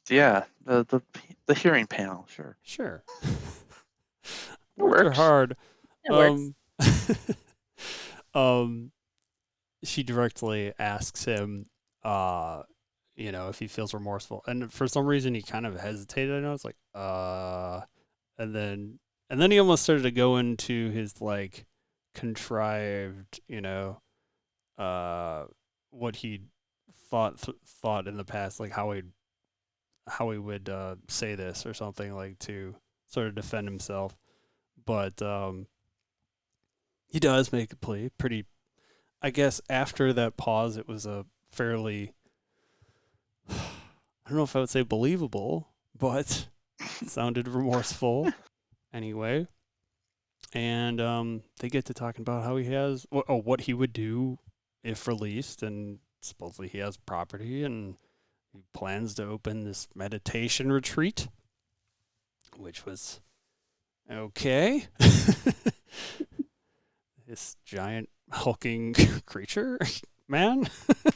Yeah, the hearing panel, sure. Sure. Works. Words are hard. It works. She directly asks him, if he feels remorseful, and for some reason he kind of hesitated. I know it's like, and then he almost started to go into his like contrived, what he thought in the past, like how he would say this or something, like to sort of defend himself, but he does make a plea. Pretty, I guess after that pause, it was a fairly, I don't know if I would say believable, but it sounded remorseful anyway. And they get to talking about how he has, what he would do if released, and supposedly he has property, and he plans to open this meditation retreat, which was okay. This giant hulking creature, man. I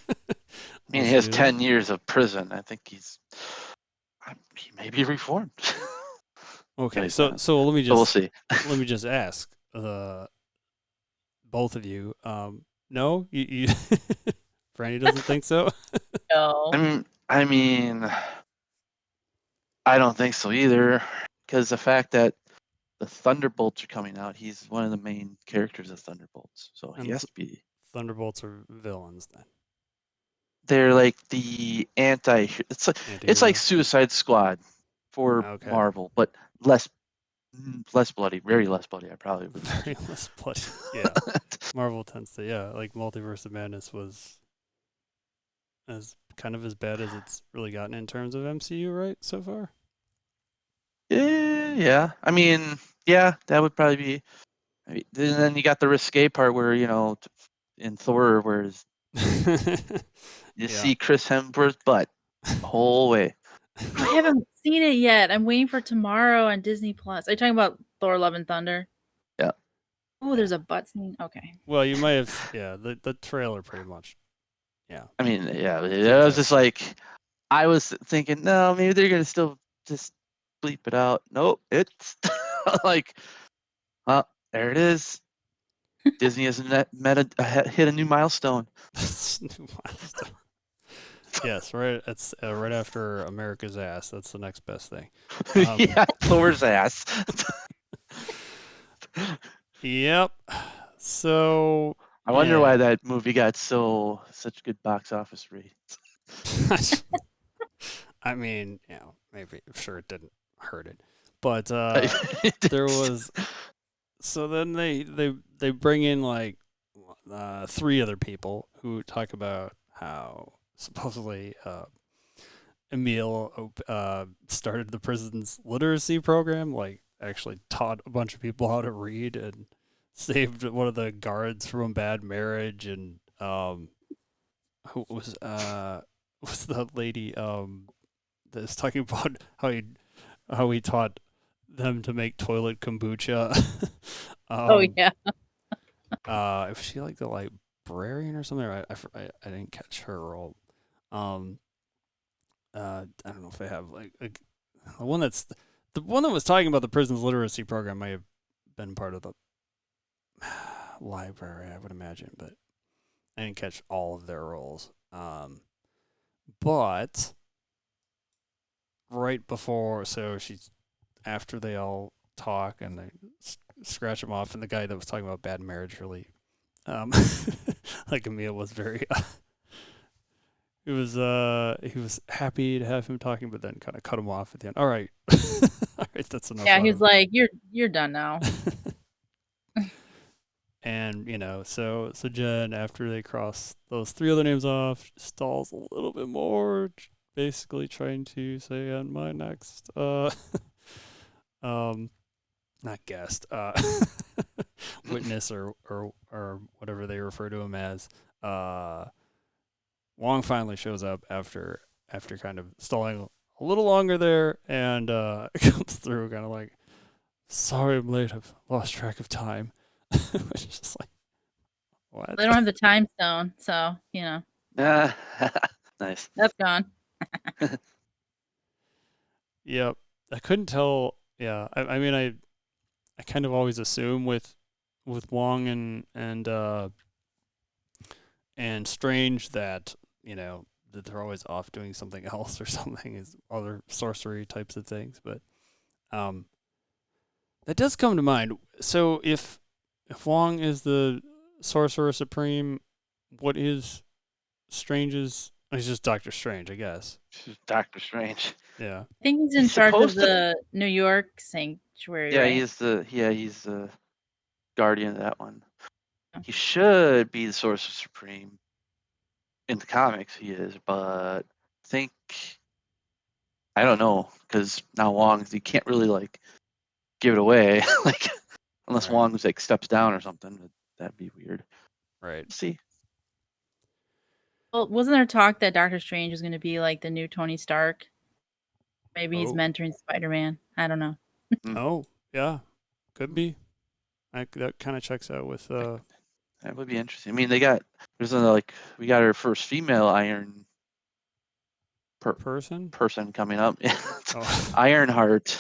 mean, he has 10 years of prison. I think he may be reformed. Okay, he's so not. so let me So we'll just see. let me just ask both of you. No, you Franny doesn't think so. No. I mean, I don't think so either, because the fact that the Thunderbolts are coming out, he's one of the main characters of Thunderbolts, so he And has to be. Thunderbolts are villains then. They're like the anti. It's like Anti-heroes. Suicide Squad for Okay. Marvel, but less bloody, very less bloody. I probably would Very imagine. less bloody. Yeah. Marvel tends to, like Multiverse of Madness was as kind of as bad as it's really gotten in terms of MCU, right, so far? Yeah. I mean, yeah, that would probably be. Then you got the risque part where in Thor, where you see Chris Hemsworth's butt the whole way. I haven't seen it yet. I'm waiting for tomorrow on Disney Plus. Are you talking about Thor: Love and Thunder? Yeah. Oh, there's a butt scene. Okay. Well, you might have, the trailer pretty much. Yeah. I mean, yeah, it Keep was that just scene. like, I was thinking, no, maybe they're gonna still just bleep it out. Nope, it's like, well, there it is. Disney has hit a new milestone. New milestone. Yes, right. It's right after America's Ass. That's the next best thing. Yeah, Thor's ass. Yep. So I wonder why that movie got such good box office ratings. I mean, maybe sure it didn't hurt it, but It there is. was. So then they bring in like 3 other people who talk about how supposedly Emil started the prison's literacy program, like actually taught a bunch of people how to read and saved one of the guards from a bad marriage, and who was the lady that was talking about how he taught them to make toilet kombucha. Oh yeah. If she like the librarian or something, I didn't catch her role. I don't know if they have like the one that's the one that was talking about the prison's literacy program might have been part of the library, I would imagine, but I didn't catch all of their roles. But right before, so she's after they all talk and they scratch him off, and the guy that was talking about bad marriage really, like Emil was very. He was happy to have him talking, but then kind of cut him off at the end. All right, all right, that's enough. Yeah, he's like, you're done now. And so Jen, after they cross those 3 other names off, stalls a little bit more, basically trying to say on my next not guest, witness or whatever they refer to him as. Wong finally shows up after kind of stalling a little longer there, and comes through kind of like, sorry I'm late, I've lost track of time. Which is just like, what? They don't have the time stone, so Nice. that's gone. Yep. I couldn't tell. Yeah. I mean, I kind of always assume with Wong and Strange that that they're always off doing something else or something, is other sorcery types of things, but that does come to mind. So if Wong is the Sorcerer Supreme, what is Strange's? He's just Doctor Strange, I guess. Doctor Strange. Yeah. I think he's in charge of the New York Sanctuary. Yeah, right? he's the guardian of that one. He should be the Sorcerer Supreme. In the comics, he is, but I don't know, because now Wong, you can't really give it away, unless Right. Wong steps down or something. That'd be weird. Right. See. Well, wasn't there talk that Doctor Strange was going to be like the new Tony Stark? Maybe he's mentoring Spider-Man. I don't know. Oh, yeah. Could be. That kind of checks out with That would be interesting. I mean, we got our first female Iron person coming up. Oh. Ironheart.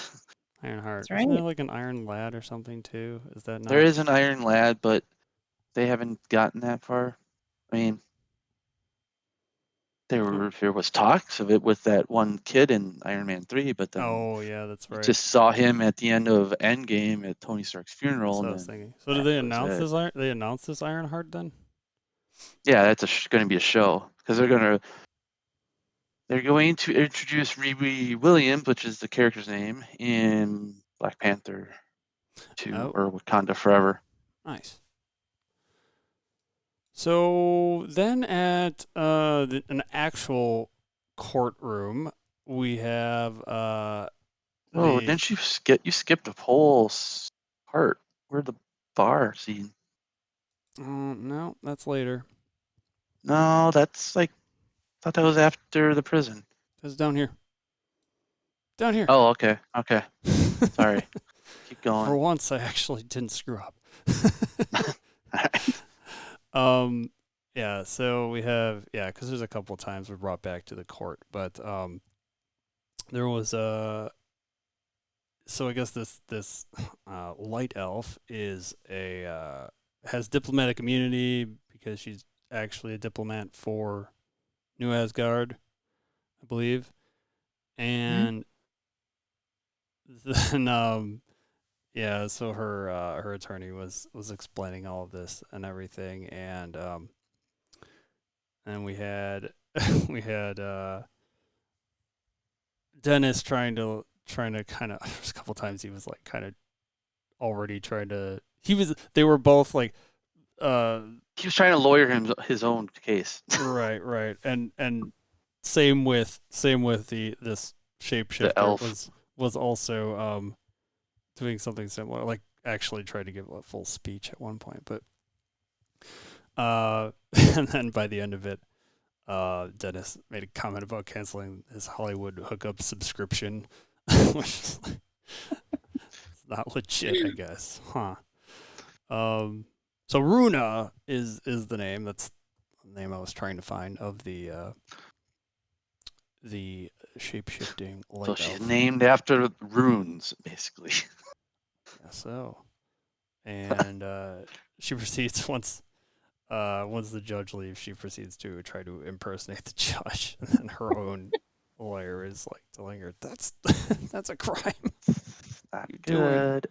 Ironheart. That's right. Isn't there like an Iron Lad or something too? Is that not? There is an Iron Lad, but they haven't gotten that far. I mean, there was talks of it with that one kid in Iron Man 3, but then Oh yeah, that's you right. just saw him at the end of Endgame at Tony Stark's That's funeral. what I And was then thinking. So did that they was announce it. this? They announced this Ironheart then? Yeah, that's going to be a show because they're going to introduce Riri Williams, which is the character's name, in Black Panther 2 or Wakanda Forever. Nice. So then at an actual courtroom, we have Didn't you skip? You skipped a whole part. Where the bar scene? No, that's later. No, that's like, I thought that was after the prison. It's down here. Down here. Oh, okay. Sorry. Keep going. For once, I actually didn't screw up. Yeah, so we have, because there's a couple times we're brought back to the court, but there was so I guess this light elf is has diplomatic immunity because she's actually a diplomat for New Asgard, I believe, and then so her attorney was explaining all of this and everything, and we had Dennis trying to kind of there's a couple times he was like kind of already trying to they were both like he was trying to lawyer his own case. right and same with this shapeshifter was also doing something similar, like actually tried to give a full speech at one point, but and then by the end of it, Dennis made a comment about canceling his Hollywood hookup subscription, which is not legit, I guess, huh? So Runa is the name. That's the name I was trying to find of the shape-shifting light elf. So she's named after runes, basically. Yeah, so. And she proceeds once the judge leaves, she proceeds to try to impersonate the judge, and then her own lawyer is like telling her that's a crime. Not You're good.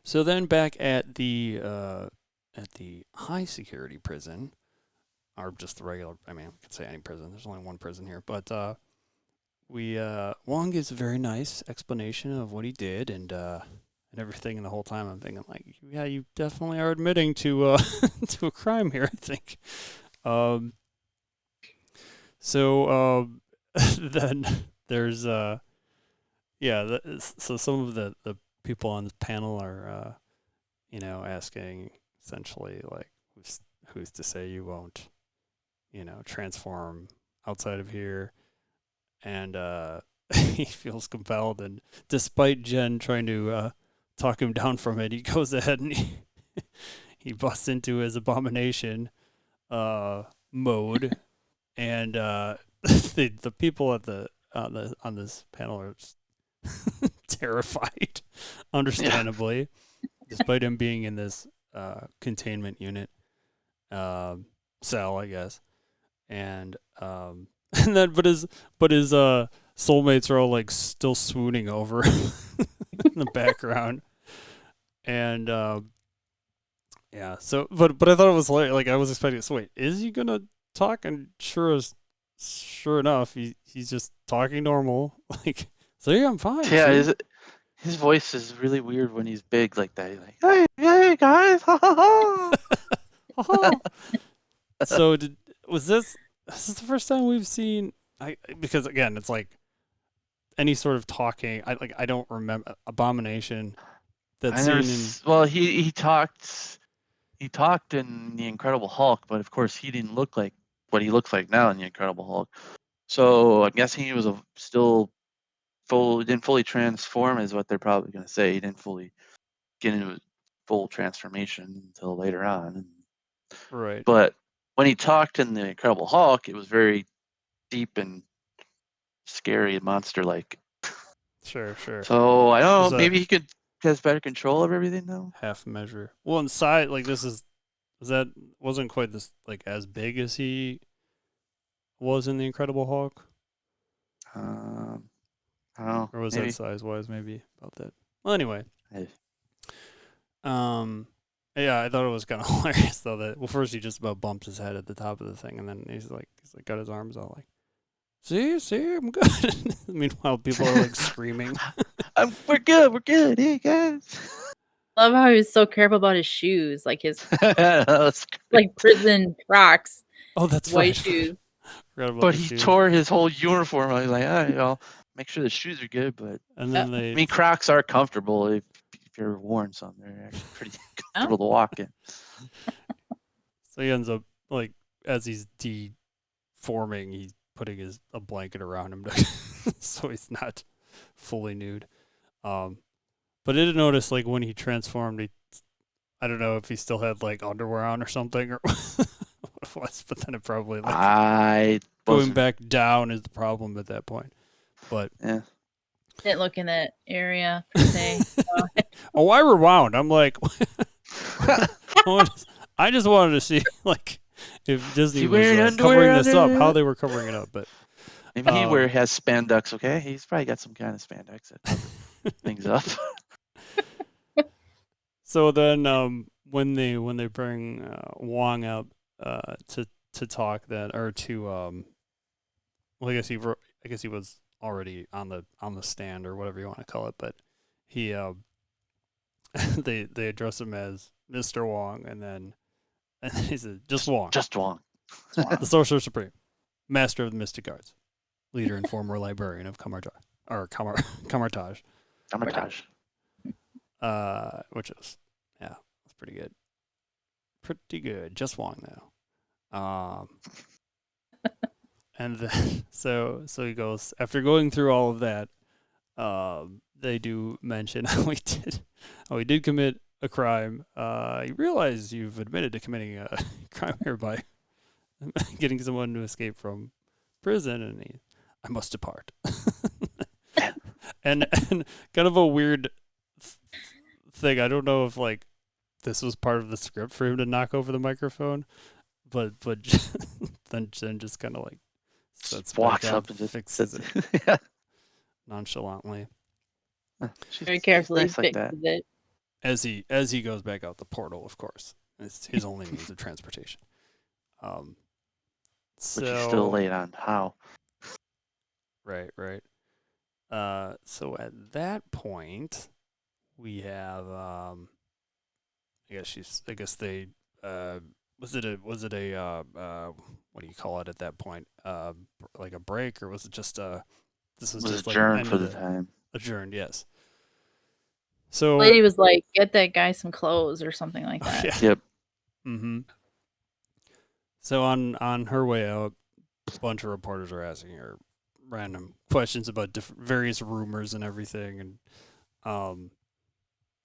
So then back at the high security prison, or just the regular, I mean, I could say any prison. There's only one prison here, but Wong gives a very nice explanation of what he did and everything, and the whole time I'm thinking like, yeah, you definitely are admitting to to a crime here, I think. Then there's so some of the people on the panel are asking essentially like, who's to say you won't transform outside of here, and he feels compelled, and despite Jen trying to talk him down from it, he goes ahead and he busts into his abomination mode, and the people at on this panel are terrified, understandably, despite him being in this containment unit cell, I guess, and then but his soulmates are all like still swooning over in the background. And so but I thought it was like I was expecting, so wait, is he gonna talk? And sure enough, he's just talking normal, like, so yeah, I'm fine. Yeah, his voice is really weird when he's big like that. He's like, hey guys, ha ha ha. So was this the first time we've seen, because again, it's like any sort of talking, I don't remember Abomination. Well, he talked in the Incredible Hulk, but of course he didn't look like what he looks like now in the Incredible Hulk. So I'm guessing he was didn't fully transform, is what they're probably going to say. He didn't fully get into full transformation until later on. Right. But when he talked in the Incredible Hulk, it was very deep and scary and monster-like. Sure. So I don't Is know. that- Maybe he has better control of everything now. Half measure. Well, inside, like wasn't quite this like as big as he was in the Incredible Hulk, I don't know. or was Maybe. that size wise maybe about that? Well, anyway, Hey. yeah, I thought it was kind of hilarious though that first he just about bumped his head at the top of the thing, and then he's like got his arms out like, see, I'm good. Meanwhile, people are like screaming. We're good. Hey guys. I love how he was so careful about his shoes, like his That's like prison Crocs, Oh, that's white right. shoes. Forgot about But the he shoes. tore his whole uniform. I was like, all right, well, make sure the shoes are good. But And then I mean, Crocs are comfortable if you're worn some. They're actually pretty comfortable to walk in. So he ends up like as he's deforming, he's putting a blanket around him so he's not fully nude. But I did notice like when he transformed, I don't know if he still had like underwear on or something or what it was, but then it probably like I going wasn't. back down is the problem at that point. But Yeah. Didn't look in that area per se. I rewound. I'm like, I just wanted to see like if Disney He was wearing underwear covering this up, under how it? they were covering it up. But Maybe he has spandex. Okay, he's probably got some kind of spandex that covers things up. so then when they bring Wong up to talk then or to well I guess he was already on the stand or whatever you want to call it, but he they address him as Mr. Wong and then he said just Wong. Just Wong. The Sorcerer Supreme, Master of the Mystic Arts, leader and former librarian of Kamartaj. Kamartaj. Which is that's pretty good. Pretty good. Just Wong though. And then so he goes after going through all of that. They do mention how he did commit a crime. You realize you've admitted to committing a crime here by getting someone to escape from prison, and I must depart. and kind of a weird thing. I don't know if like this was part of the script for him to knock over the microphone, but then just kind of like sets Walks back up and just fixes it yeah. nonchalantly Very carefully nice like fixes that. it. as he goes back out the portal. Of course, it's his only means of transportation. Which is still late on how. Right. So at that point, we have I guess they was it a what do you call it at that point? Like a break, or was it just this was just like adjourned end for of the time. adjourned? Yes. So The lady was like, "Get that guy some clothes" or something like that. yeah. Yep. Mm-hmm. So on her way out, a bunch of reporters are asking her random questions about various rumors and everything. And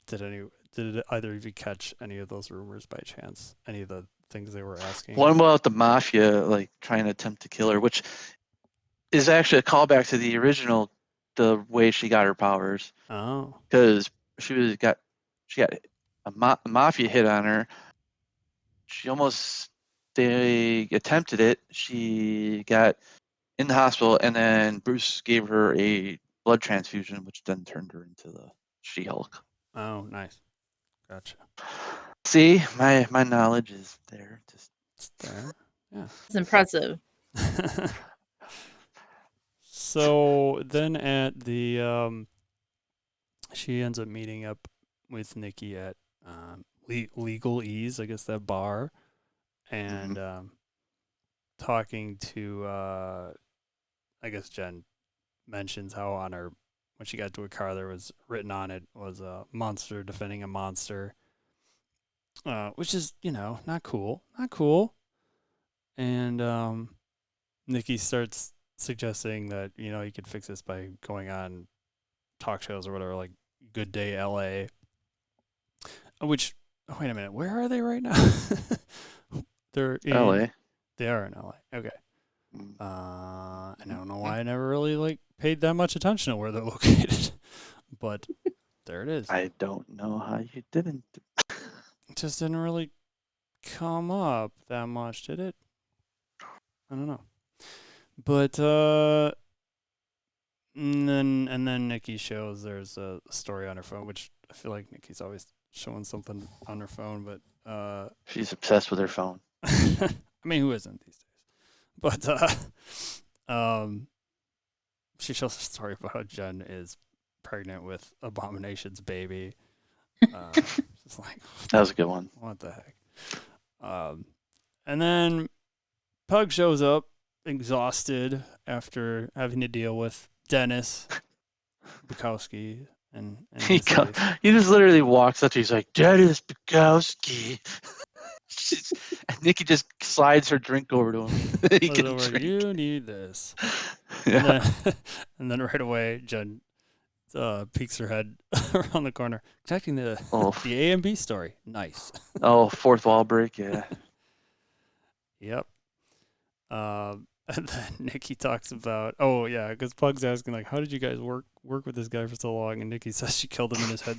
did either of you catch any of those rumors by chance? Any of the things they were asking? One about the mafia like trying to attempt to kill her, which is actually a callback to the original, the way she got her powers. Oh. Because she got a mafia hit on her. They attempted it. She got in the hospital, and then Bruce gave her a blood transfusion, which then turned her into the She-Hulk. Oh, nice. Gotcha. See, my knowledge is there. Just there. Yeah. It's impressive. So then at the she ends up meeting up with Nikki at Legal Ease, I guess that bar, and talking to I guess Jen mentions how on her when she got to a car there was written on it was a monster defending a monster, which is not cool, and Nikki starts suggesting that you could fix this by going on talk shows or whatever, like Good Day LA. Which, wait a minute, where are they right now? They're in LA. They are in LA. Okay. And I don't know why I never really paid that much attention to where they're located. But there it is. I don't know how you didn't. It just didn't really come up that much, did it? I don't know. But and then Nikki shows there's a story on her phone, which I feel like Nikki's always showing something on her phone, but She's obsessed with her phone. I mean, who isn't these days? But she shows a story about how Jen is pregnant with Abomination's baby. Just like, That was a good one. what the heck? And then Pug shows up exhausted after having to deal with Dennis Bukowski and He his face. just literally walks up to you, he's like, Dennis Bukowski. And Nikki just slides her drink over to him. He Goes can over, drink. you need this. Yeah. And then right away, Jen peeks her head around the corner, connecting the A and B story. Nice. Oh, fourth wall break, yeah. Yep. And then Nikki talks about, because Pug's asking, like, how did you guys work with this guy for so long? And Nikki says she killed him in his head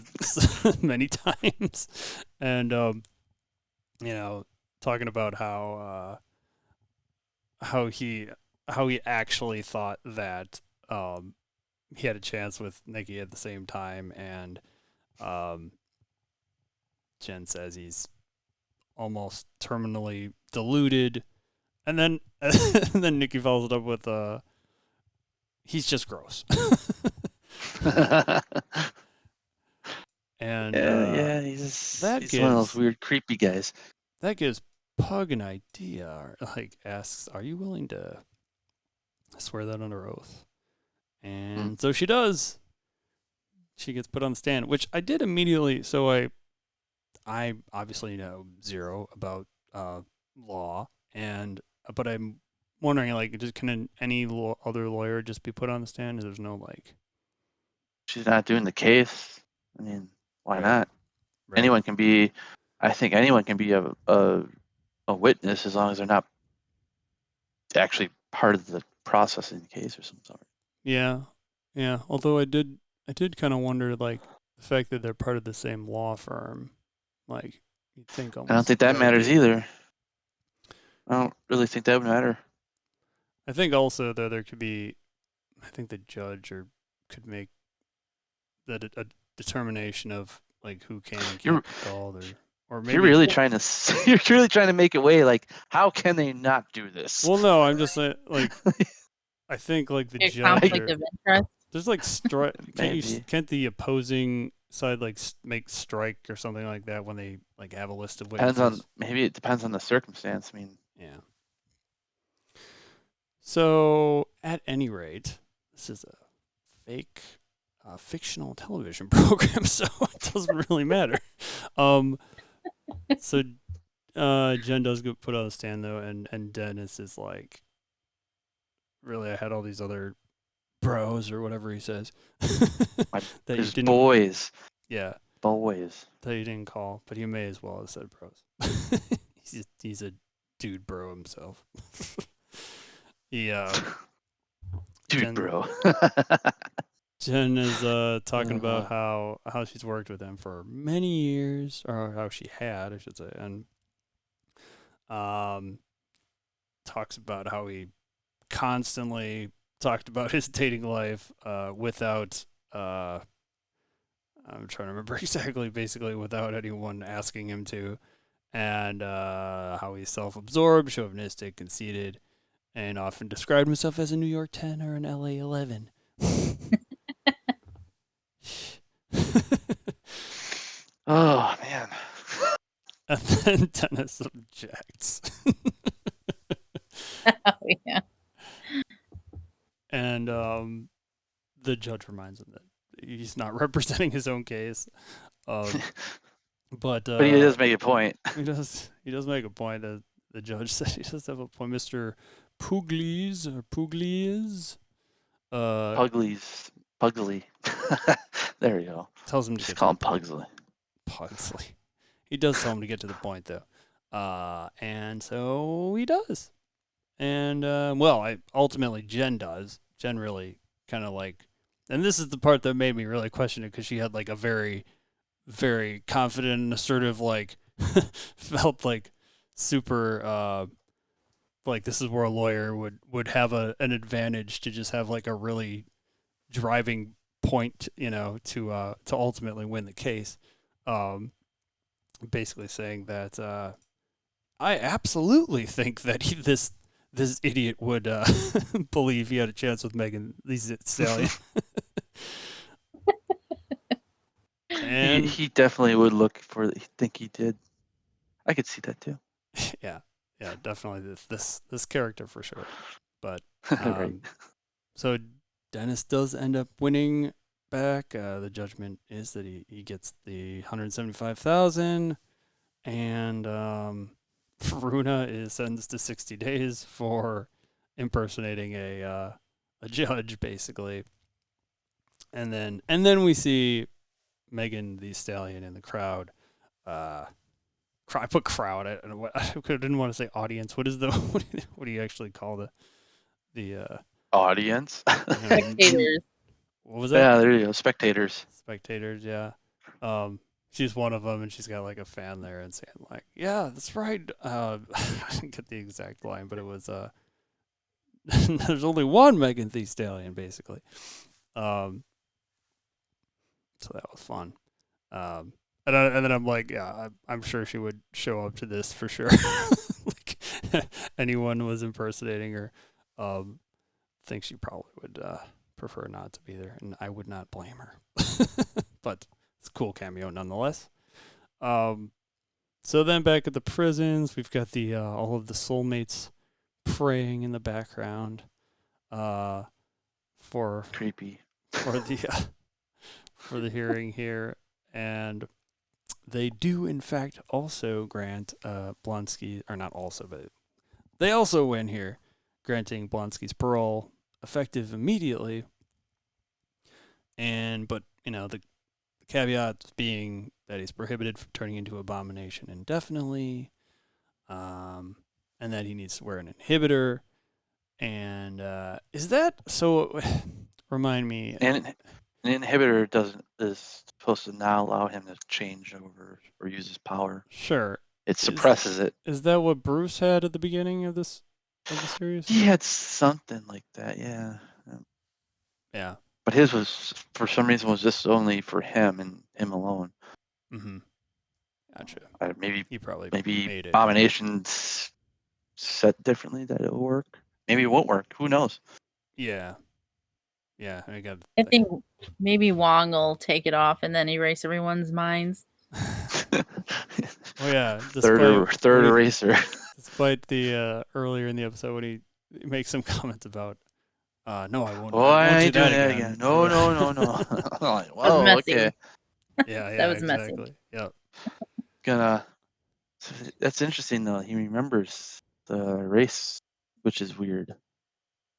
many times. And, talking about how he actually thought that he had a chance with Nikki at the same time. And Jen says he's almost terminally deluded. And then Nikki follows it up with he's just gross. And he's that one of those gives- weird, creepy guys. that gives Pug an idea. Like, asks, "Are you willing to swear that under oath?" And so she does. She gets put on the stand, which I did immediately. So I obviously know zero about law, but I'm wondering, like, can any other lawyer just be put on the stand? There's no like. She's not doing the case. I mean, why Right. not? Right. Anyone can be. I think anyone can be a witness as long as they're not actually part of the process in the case or some sort. Yeah. Although I did kind of wonder, like, the fact that they're part of the same law firm. Like, you'd think almost. I don't think that would matters be- either. I don't really think that would matter. I think also though there could be, I think the judge could make that a determination of like who can and You're- can't be called, or maybe You're really trying to make it way like, how can they not do this? Well, no, I'm just saying, like, I think like the A judge. conflict of interest. There's like Maybe. can't the opposing side like make strike or something like that when they like have a list of Depends witnesses? on maybe it depends on the circumstance. I mean, Yeah. So, at any rate, this is a fake fictional television program, so it doesn't really matter. So Jen does get put on the stand though, and Dennis is like, really, I had all these other bros or whatever he says that you there's didn't. boys, Yeah, boys. that you didn't call, but he may as well have said bros. he's a dude bro himself. Yeah. Dude, Jen- bro. Jen is talking about how she's worked with him for many years, or how she had, I should say, and talks about how he constantly talked about his dating life without I'm trying to remember exactly, basically without anyone asking him to, and how he's self-absorbed, chauvinistic, conceited, and often described himself as a New York 10 or an LA 11. Oh man. And then Dennis objects. Oh yeah. And the judge reminds him that he's not representing his own case. But But he does make a point. he does make a point that the judge said he does have a point. Mr. Pugliese. Pugsley. There we go. Tells him to Just get call him to the point. Pugsley. Pugsley. He does tell him to get to the point though. And so he does. And ultimately Jen does. Jen really kind of like, and this is the part that made me really question it, because she had like a very, very confident and assertive, like, felt like super, like this is where a lawyer would have an advantage to just have like a really driving point, to ultimately win the case. Basically saying that I absolutely think that this idiot would believe he had a chance with Megan Thee Stallion. And he definitely would look for. Think he did. I could see that too. yeah, definitely this character for sure. But Right. so Dennis does end up winning back. The judgment is that he gets the $175,000, and Runa is sentenced to 60 days for impersonating a judge, basically. And then we see Megan Thee Stallion in the crowd. I put crowd. I didn't want to say audience. What is the what do you actually call the Audience. Spectators. What was that? Yeah, there you go. Spectators. Spectators, yeah. She's one of them, and she's got like a fan there and saying like, "Yeah, that's right." I didn't get the exact line, but it was there's only one Megan Thee Stallion, basically. So that was fun. And then I'm like, yeah, I'm sure she would show up to this for sure. Like anyone was impersonating her, think she probably would prefer not to be there, and I would not blame her. But it's a cool cameo nonetheless. So then back at the prisons, we've got the all of the soulmates praying in the background for Creepy. for the hearing here, and they do in fact also grant Blonsky, or not also, but they also win here, granting Blonsky's parole effective immediately. But the caveat being that he's prohibited from turning into abomination indefinitely, and that he needs to wear an inhibitor. And is that so? Remind me. And an inhibitor is supposed to not allow him to change over or use his power. Sure. It suppresses it. Is that what Bruce had at the beginning of the series? He had something like that, yeah. Yeah. But his was, for some reason, was just only for him and him alone. Mm-hmm. Gotcha. Maybe He probably maybe made it. Abomination's set differently that it'll work. Maybe it won't work. Who knows? Yeah. Yeah. I think maybe Wong will take it off and then erase everyone's minds. Oh yeah. Third eraser. Despite the earlier in the episode when he makes some comments about no, I won't. Oh, I won't ain't do doing that again. No. Like, Whoa, messy. Okay. Yeah, That was exactly. messy. Yep. That's interesting though. He remembers the race, which is weird,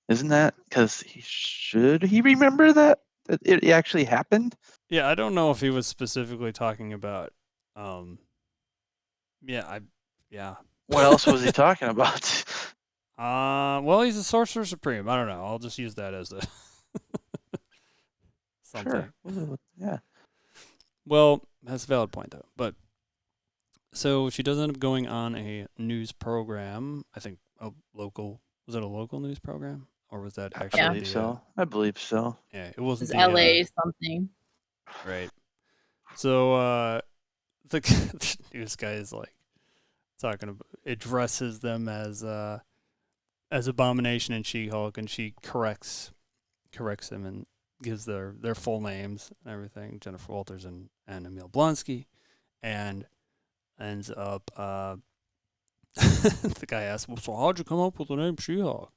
isn't that? Because should he remember that it actually happened? Yeah, I don't know if he was specifically talking about. Yeah. What else was he talking about? Well, he's a sorcerer supreme. I don't know. I'll just use that as a something. Sure. Yeah. Well, that's a valid point though. But so she does end up going on a news program. I think a local. Was it a local news program, or was that actually? I believe so. I believe so. Yeah, it wasn't. It was LA something. Right. So the news guy is like talking about, addresses them as Abomination and She-Hulk, and she corrects him and gives their full names and everything, Jennifer Walters and Emil Blonsky, and ends up the guy asks, well, so how'd you come up with the name She-Hulk?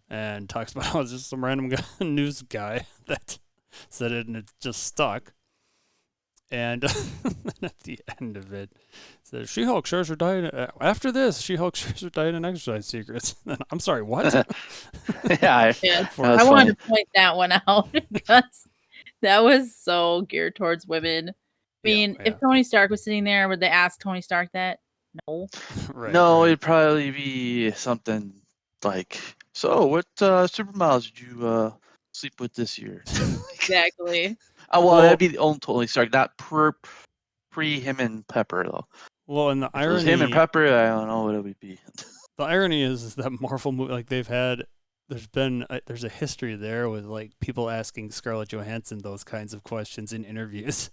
And talks about how it's just some random news guy that said it and it just stuck. And at the end of it, it says She-Hulk shares her diet. After this, She-Hulk shares her diet and exercise secrets. I'm sorry, what? Yeah, I wanted to point that one out because that was so geared towards women. I mean, if Tony Stark was sitting there, would they ask Tony Stark that? No. Right, no, it'd probably be something like, so what supermodels did you sleep with this year. Exactly. Well, that'd be the only totally sorry, not pre him and Pepper though. Well, and the If it was him and irony, Pepper, I don't know what it would be. the irony is that Marvel movie, like there's a history there with like people asking Scarlett Johansson those kinds of questions in interviews,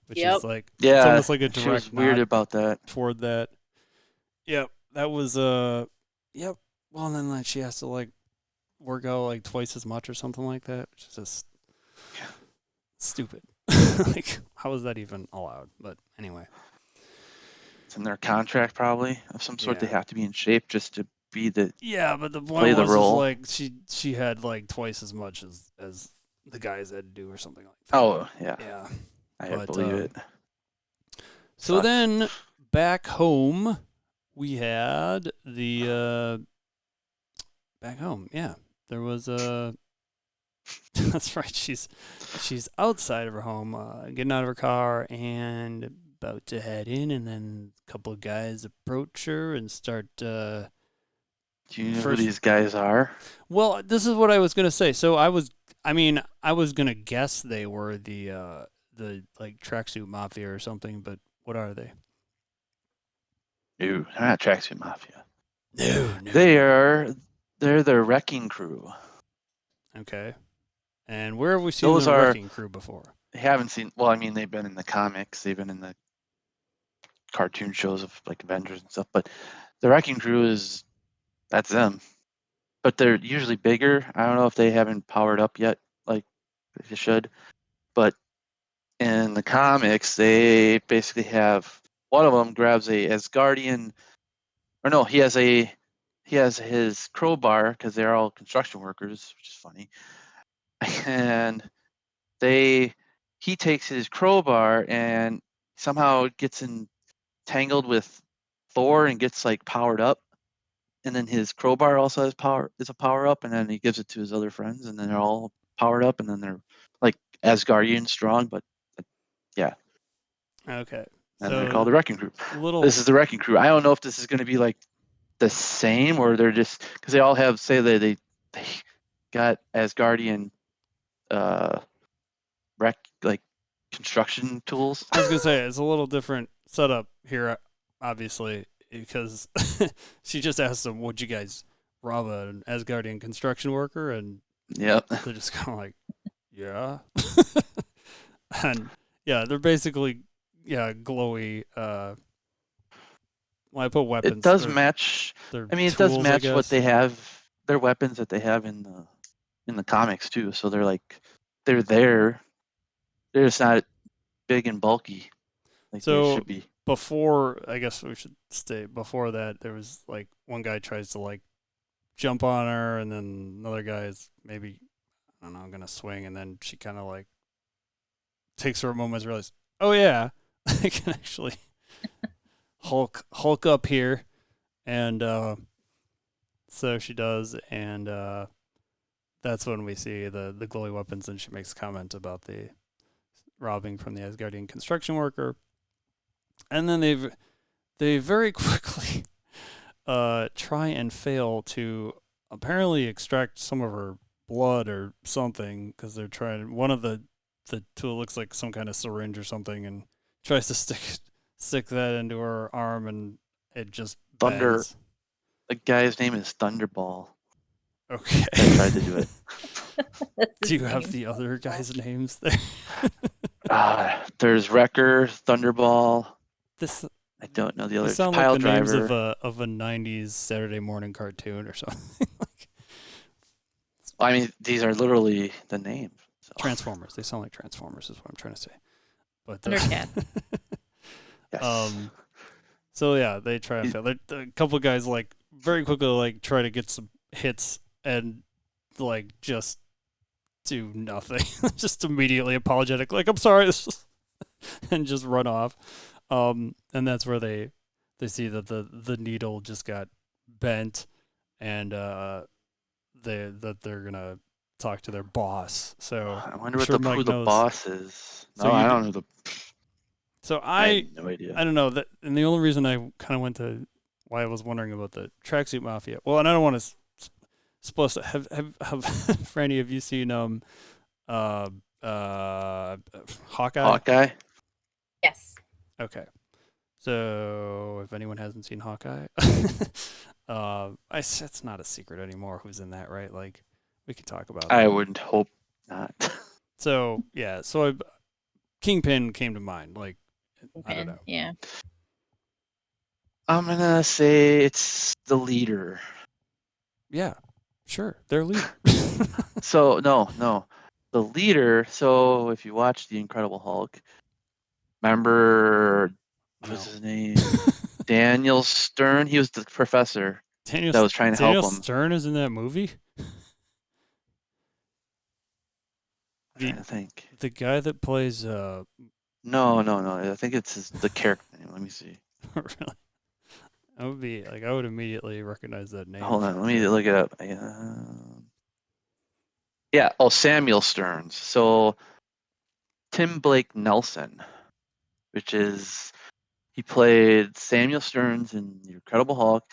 which is like it's Yeah, almost like a she was direct weird nod about that. toward that. Yep, that was yep. Well, and then like she has to like work out like twice as much or something like that, which is just stupid. Like, how is that even allowed? But anyway, It's in their contract probably of some sort. They Yeah. have to be in shape just to be the. yeah, but the Play point the was role. is like she had like twice as much as the guys had to do or something like that. Oh yeah, Yeah. I but, believe it. So Sucks. then back home we had the back home. Yeah, there was a. That's right. She's outside of her home, getting out of her car and about to head in, and then a couple of guys approach her and start. Do you know who first- these guys are? Well, this is what I was gonna say. So I was gonna guess they were the like tracksuit mafia or something, but what are they? No, they're not Tracksuit Mafia. No. They're the Wrecking Crew. Okay. And where have we seen Those the are- Wrecking Crew before? They haven't seen. Well, I mean, they've been in the comics. They've been in the cartoon shows of like Avengers and stuff. But the Wrecking Crew that's them. But they're usually bigger. I don't know if they haven't powered up yet, like they should. But in the comics, they basically have one of them grabs a Asgardian, or no, he has his crowbar because they're all construction workers, which is funny. And he takes his crowbar and somehow gets entangled with Thor and gets like powered up. And then his crowbar also has a power up, and then he gives it to his other friends, and then they're all powered up, and then they're like Asgardian strong, but Okay. and So they're called the Wrecking Crew. little This is the Wrecking Crew. I don't know if this is going to be like the same, or they're just because they all have they got Asgardian like construction tools. I was gonna say it's a little different setup here, obviously, because she just asked them, "Would you guys rob an Asgardian construction worker?" And Yep. they're just kind of like, "Yeah," and yeah, they're basically glowy. Well, I put weapons. It does They're- match. they're I mean, it does tools, I match what guess. they have. Their weapons that they have in the comics too. So they're there. They're just not big and bulky like So- they should be. Before, I guess we should stay. Before that, there was like one guy tries to like jump on her, and then another guy is maybe gonna swing, and then she kind of like takes her a moment to realize, oh yeah, I can actually Hulk up here, and so she does, and that's when we see the glowy weapons, and she makes a comment about the robbing from the Asgardian construction worker. And then they very quickly try and fail to apparently extract some of her blood or something, because they're trying. One of the tool looks like some kind of syringe or something, and tries to stick that into her arm, and it just Thunder. bends. The guy's name is Thunderball. Okay. I tried to do it. Do you have the other guys' names there? There's Wrecker, Thunderball. This I don't know the they other. sound Pile like the names Driver. of a '90s Saturday morning cartoon or something. Like I mean, these are literally the names. So. Transformers. They sound like Transformers, is what I'm trying to say. But Thundercat. Yes. So yeah, they try to fail. A couple of guys like very quickly like try to get some hits and like just do nothing. Just immediately apologetic, like I'm sorry, and just run off. And that's where they see that the needle just got bent, and they're gonna talk to their boss. So I wonder I'm what sure who Mike the knows. boss is. So No, you I d- don't know So I I have no idea. don't know that, and the only reason I kind of went to why I was wondering about the tracksuit mafia. Well, and I don't want to supposed to have Franny, have you seen Hawkeye? Hawkeye. Yes. Okay. So if anyone hasn't seen Hawkeye, it's not a secret anymore who's in that, right? Like we can talk about I that. wouldn't hope not. So yeah, Kingpin came to mind. Like I don't know. Yeah. I'm gonna say it's the leader. Yeah, sure, they're leader. So no, the leader. So if you watch The Incredible Hulk, remember what's his name? Daniel Stern. He was the professor that was trying to help him. Daniel Stern is in that movie. I'm trying to think. The guy that plays No. I think it's the character name. Let me see. really? I would immediately recognize that name. Hold on, let me look it up. Yeah. Oh, Samuel Stearns. So Tim Blake Nelson, which is he played Samuel Stearns in The Incredible Hulk,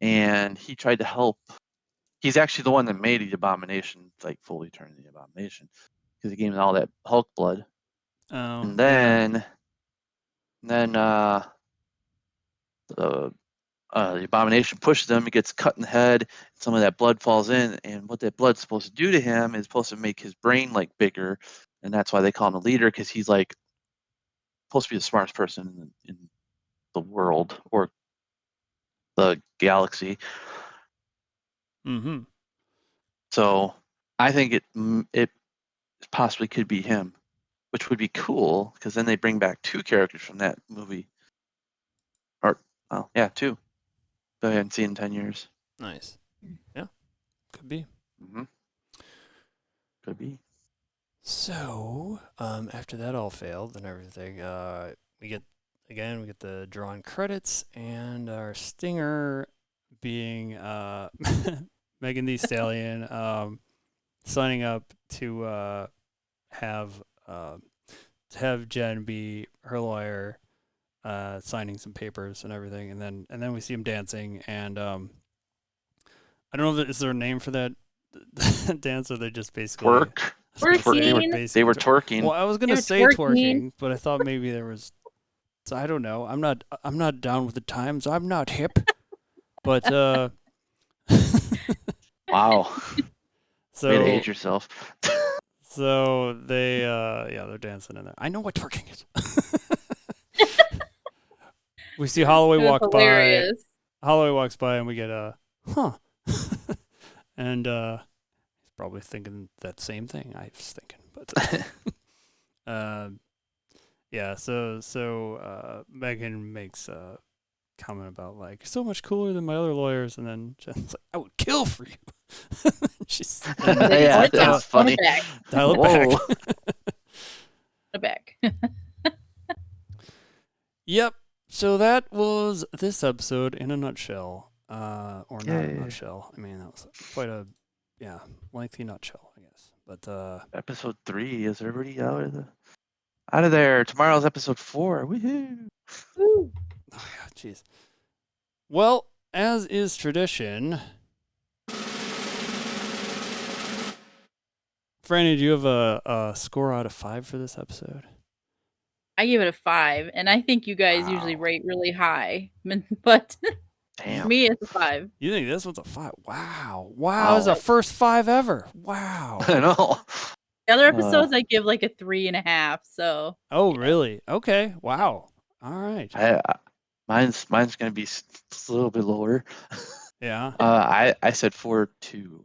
and he tried to help. He's actually the one that made the Abomination like fully turn into the Abomination because he gave him all that Hulk blood. Oh, And then the Abomination pushes him. He gets cut in the head. Some of that blood falls in, and what that blood's supposed to do to him is supposed to make his brain like bigger, and that's why they call him the leader because he's like supposed to be the smartest person in the world or the galaxy. Mm-hmm. So I think it possibly could be him, which would be cool because then they bring back two characters from that movie. Two. That I hadn't seen in 10 years. Nice. Yeah, could be. Mm-hmm. Could be. So, after that all failed and everything, we get the drawn credits and our stinger being Megan Thee Stallion signing up to have Jen be her lawyer, signing some papers and everything, and then we see him dancing, and I don't know is there a name for that dance, or they just basically Twerk. They were twerking. Well, I was gonna say twerking, but I thought maybe there was. So I don't know. I'm not down with the times. I'm not hip. But Wow. So way to age yourself. So they're dancing in there. I know what twerking is. We see Holloway walk by. Holloway walks by, and we get and he's probably thinking that same thing I was thinking, but yeah. So Megan makes a comment about like so much cooler than my other lawyers, and then Jen's like, I would kill for you. She's yeah, that's funny. Dial it back. Yep. So that was this episode in a nutshell. Or not a nutshell. I mean, that was quite a lengthy nutshell, I guess. But episode 3 is already out of there. Tomorrow's episode 4. Woohoo! Woo. Oh yeah, jeez. Well, as is tradition, Franny, do you have a score out of 5 for this episode? I give it a 5, and I think you guys usually rate really high, but damn. For me, it's a 5. You think this one's a 5? Wow. Wow, it's the first 5 ever. Wow. I know. The other episodes I give like a 3.5, so. Oh, really? Okay. Wow. All right. Mine's gonna be a little bit lower. Yeah. I said 4.2.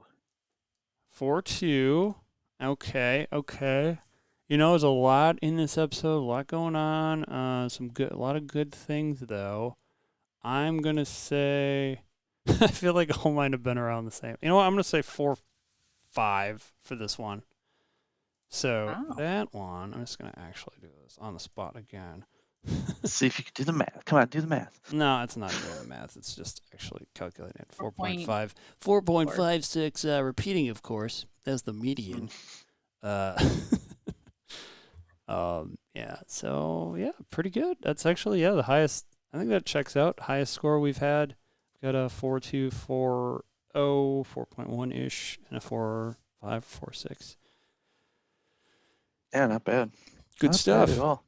4.2. Okay. You know, there's a lot in this episode, a lot going on. A lot of good things though. I'm gonna say, I feel like all mine have been around the same. You know what? I'm gonna say 4.5 for this one. So that one, I'm just gonna actually do this on the spot again. Let's see if you can do the math. Come on, do the math. No, it's not doing the math. It's just actually calculating it. 4.5. 4.56, repeating, of course, as the median. Yeah, so, yeah, pretty good. That's actually, the highest. I think that checks out. Highest score we've had. We've got a 4.2 for 4.0, 4.1-ish, and a 4.5, 4.6. Yeah, not bad. Good Not stuff. bad at all.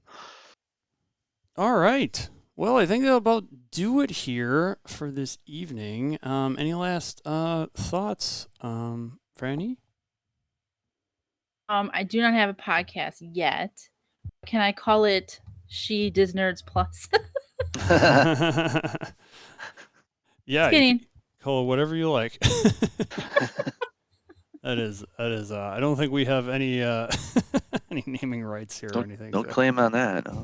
All right. Well, I think that'll about do it here for this evening. Any last thoughts, Franny? I do not have a podcast yet. Can I call it She Dis Nerds Plus? Yeah, Just kidding. you can call it whatever you like. That is. I don't think we have any any naming rights here or anything. Don't so. claim on that. No.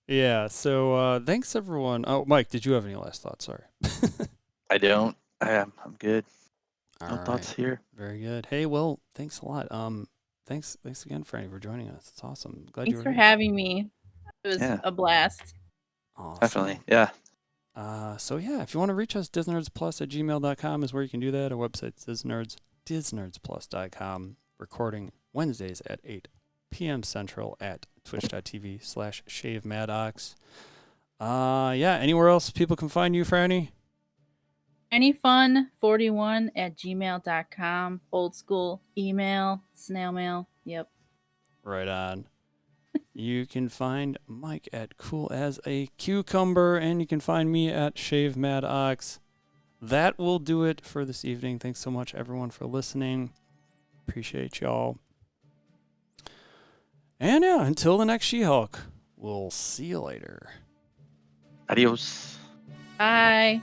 Yeah. So thanks everyone. Oh, Mike, did you have any last thoughts? Sorry. I don't. I'm good. All No right. thoughts here. Very good. Hey, well, thanks a lot. Thanks again, Franny, for joining us. It's awesome. Glad you Thanks were for here. having me. It was Yeah. a blast. Awesome. Definitely. Yeah. So yeah, if you want to reach us, disnerdsplus@gmail.com is where you can do that. Our website's disnerdsplus.com. Recording Wednesdays at 8 p.m. Central at twitch.tv/shavemaddox. Yeah, anywhere else people can find you, Franny? Anyfun41@gmail.com. Old school email, snail mail. Yep. Right on. You can find Mike at Cool as a Cucumber, and you can find me at Shave Mad Ox. That will do it for this evening. Thanks so much, everyone, for listening. Appreciate y'all. And yeah, until the next She-Hulk, we'll see you later. Adios. Bye.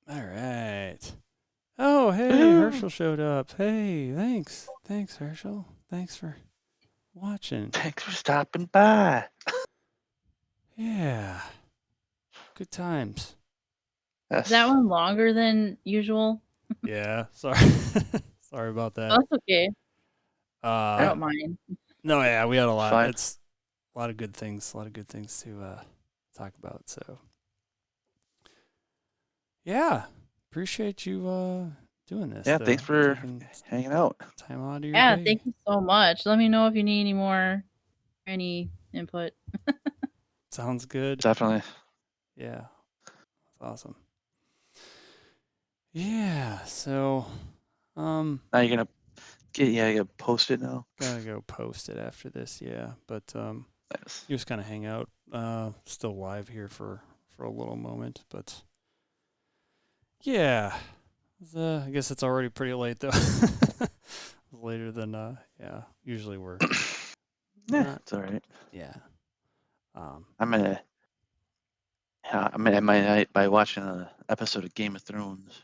All right. Oh, hey, Woo. Herschel showed up. Hey, thanks. Thanks, Herschel. Thanks for watching. Thanks for stopping by. Yeah. Good times. Is that one longer than usual? Yeah, sorry. Sorry about that. Oh, that's okay. I Uh, don't mind. no, yeah, we had a lot. Fine. It's a lot of good things. A lot of good things to talk about. So, yeah, appreciate you doing this. Yeah, though. thanks for Taking hanging out. time out of your Yeah, day. thank you so much. Let me know if you need any input. Sounds good. Definitely. Yeah, that's awesome. Yeah, so Now you're gonna you gotta post it now. gotta go post it after this. Yeah, but Nice. you just kind of hang out. Still live here for a little moment, but yeah. I guess it's already pretty late though. Later than usually we're Yeah, not. it's all right. Yeah. I'm gonna end my night by watching an episode of Game of Thrones.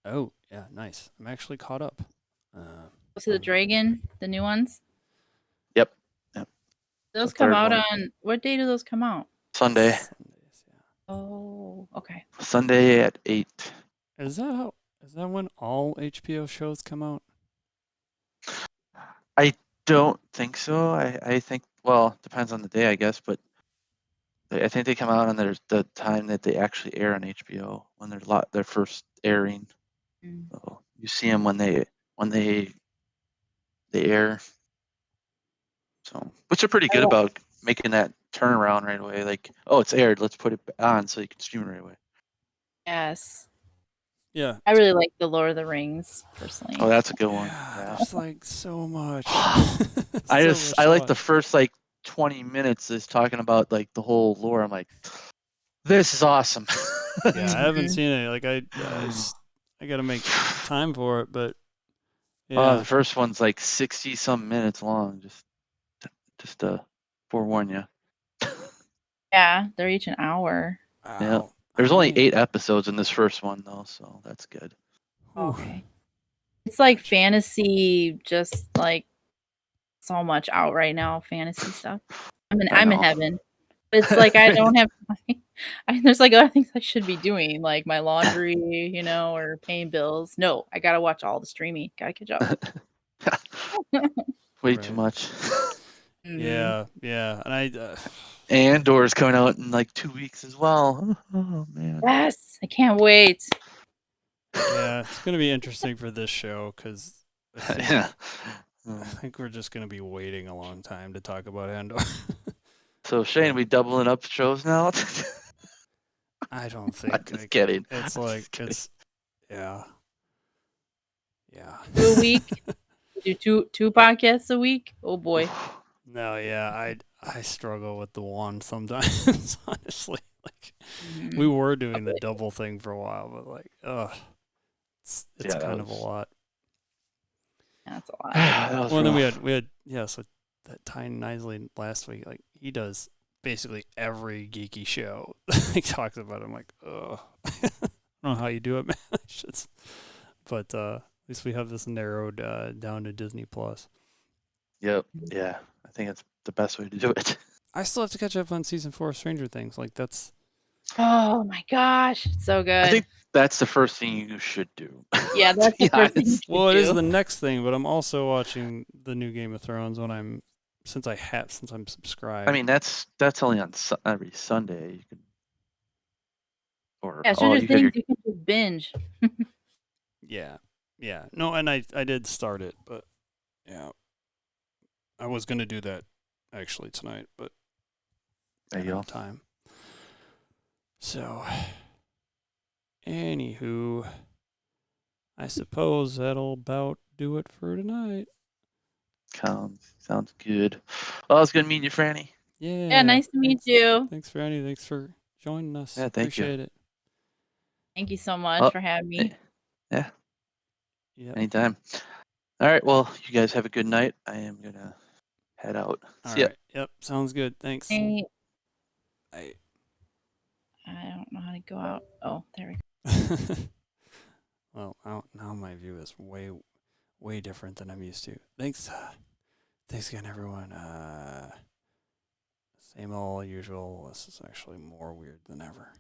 Oh, yeah, nice. I'm actually caught up. To the Dragon, the new ones. Yep. Those The come third out one. on what day do those come out? Sunday. Sundays, yeah. Oh, okay. Sunday at 8. Is that when all HBO shows come out? I don't think so. I think, well, depends on the day, I guess, but I think they come out on the time that they actually air on HBO when they're first airing. Mm. So you see them when they air. So, which are pretty good about making that turnaround right away. Like, oh, it's aired, let's put it on so you can stream it right away. Yes. Yeah. I really like the Lord of the Rings personally. Oh, that's a good one. Yeah, Yeah. there's like so much. I like the first like 20 minutes is talking about like the whole lore. I'm like, this is awesome. Yeah, I haven't seen it. Like I got to make time for it, but yeah. The first one's like 60 some minutes long. Just to forewarn you. Yeah, they're each an hour. Yeah. Wow. There's only 8 episodes in this first one though, so that's good. Ooh. Okay. It's like fantasy, just like so much out right now, fantasy stuff. I'm in know. heaven. It's like I don't have there's like other things I should be doing, like my laundry, or paying bills. No, I gotta watch all the streaming. Gotta catch up. Way too Right. much. Mhm. Yeah. And I, Andor's coming out in like 2 weeks as well. Oh man. Yes, I can't wait. yeah, it's gonna be interesting for this show because Yeah. I think we're just gonna be waiting a long time to talk about Andor. So Shane, we doubling up shows now? I don't I'm think just kidding. it's I'm like just kidding. it's yeah. Do a week. Do two podcasts a week. Oh boy. No, yeah, I struggle with the one sometimes, honestly. Like we Mhm. were doing the double thing for a while, but like, it's Yeah, that kind of a was- lot. That's a lot. that was Well, then rough. we had so that Ty Nisley last week, like he does basically every geeky show. He talks about it. I'm like, ugh. I don't know how you do it, man. But at least we have this narrowed down to Disney Plus. Yep. Yeah. I think it's the best way to do it. I still have to catch up on season 4 of Stranger Things. Like that's Oh my gosh, it's so good. I think that's the first thing you should do. Yeah, to that's be the first thing you honest. should well, it is do. the next thing, but I'm also watching the new Game of Thrones since I'm subscribed. I mean, that's only on every Sunday. You can, or Yeah, oh, Stranger you have your Things you can just binge. yeah. No, and I did start it, but yeah, I was gonna do that actually tonight, but I there you didn't go. have time. So, anywho, I suppose that'll about do it for tonight. Sounds good. Well, it's good meeting you, Franny. Yeah. Yeah, nice to meet thanks. you. Thanks, Franny. Thanks for joining us. Yeah, thank you. Appreciate it. Thank you so much Oh, for having me. Yeah, Yep. anytime. All right. Well, you guys have a good night. I am gonna head out. All See ya. right. Yep. Sounds good. Thanks. Hey, Bye. I don't know how to go out. Oh, there we go. Well, now my view is way different than I'm used to. Thanks again, everyone. Same old usual. This is actually more weird than ever.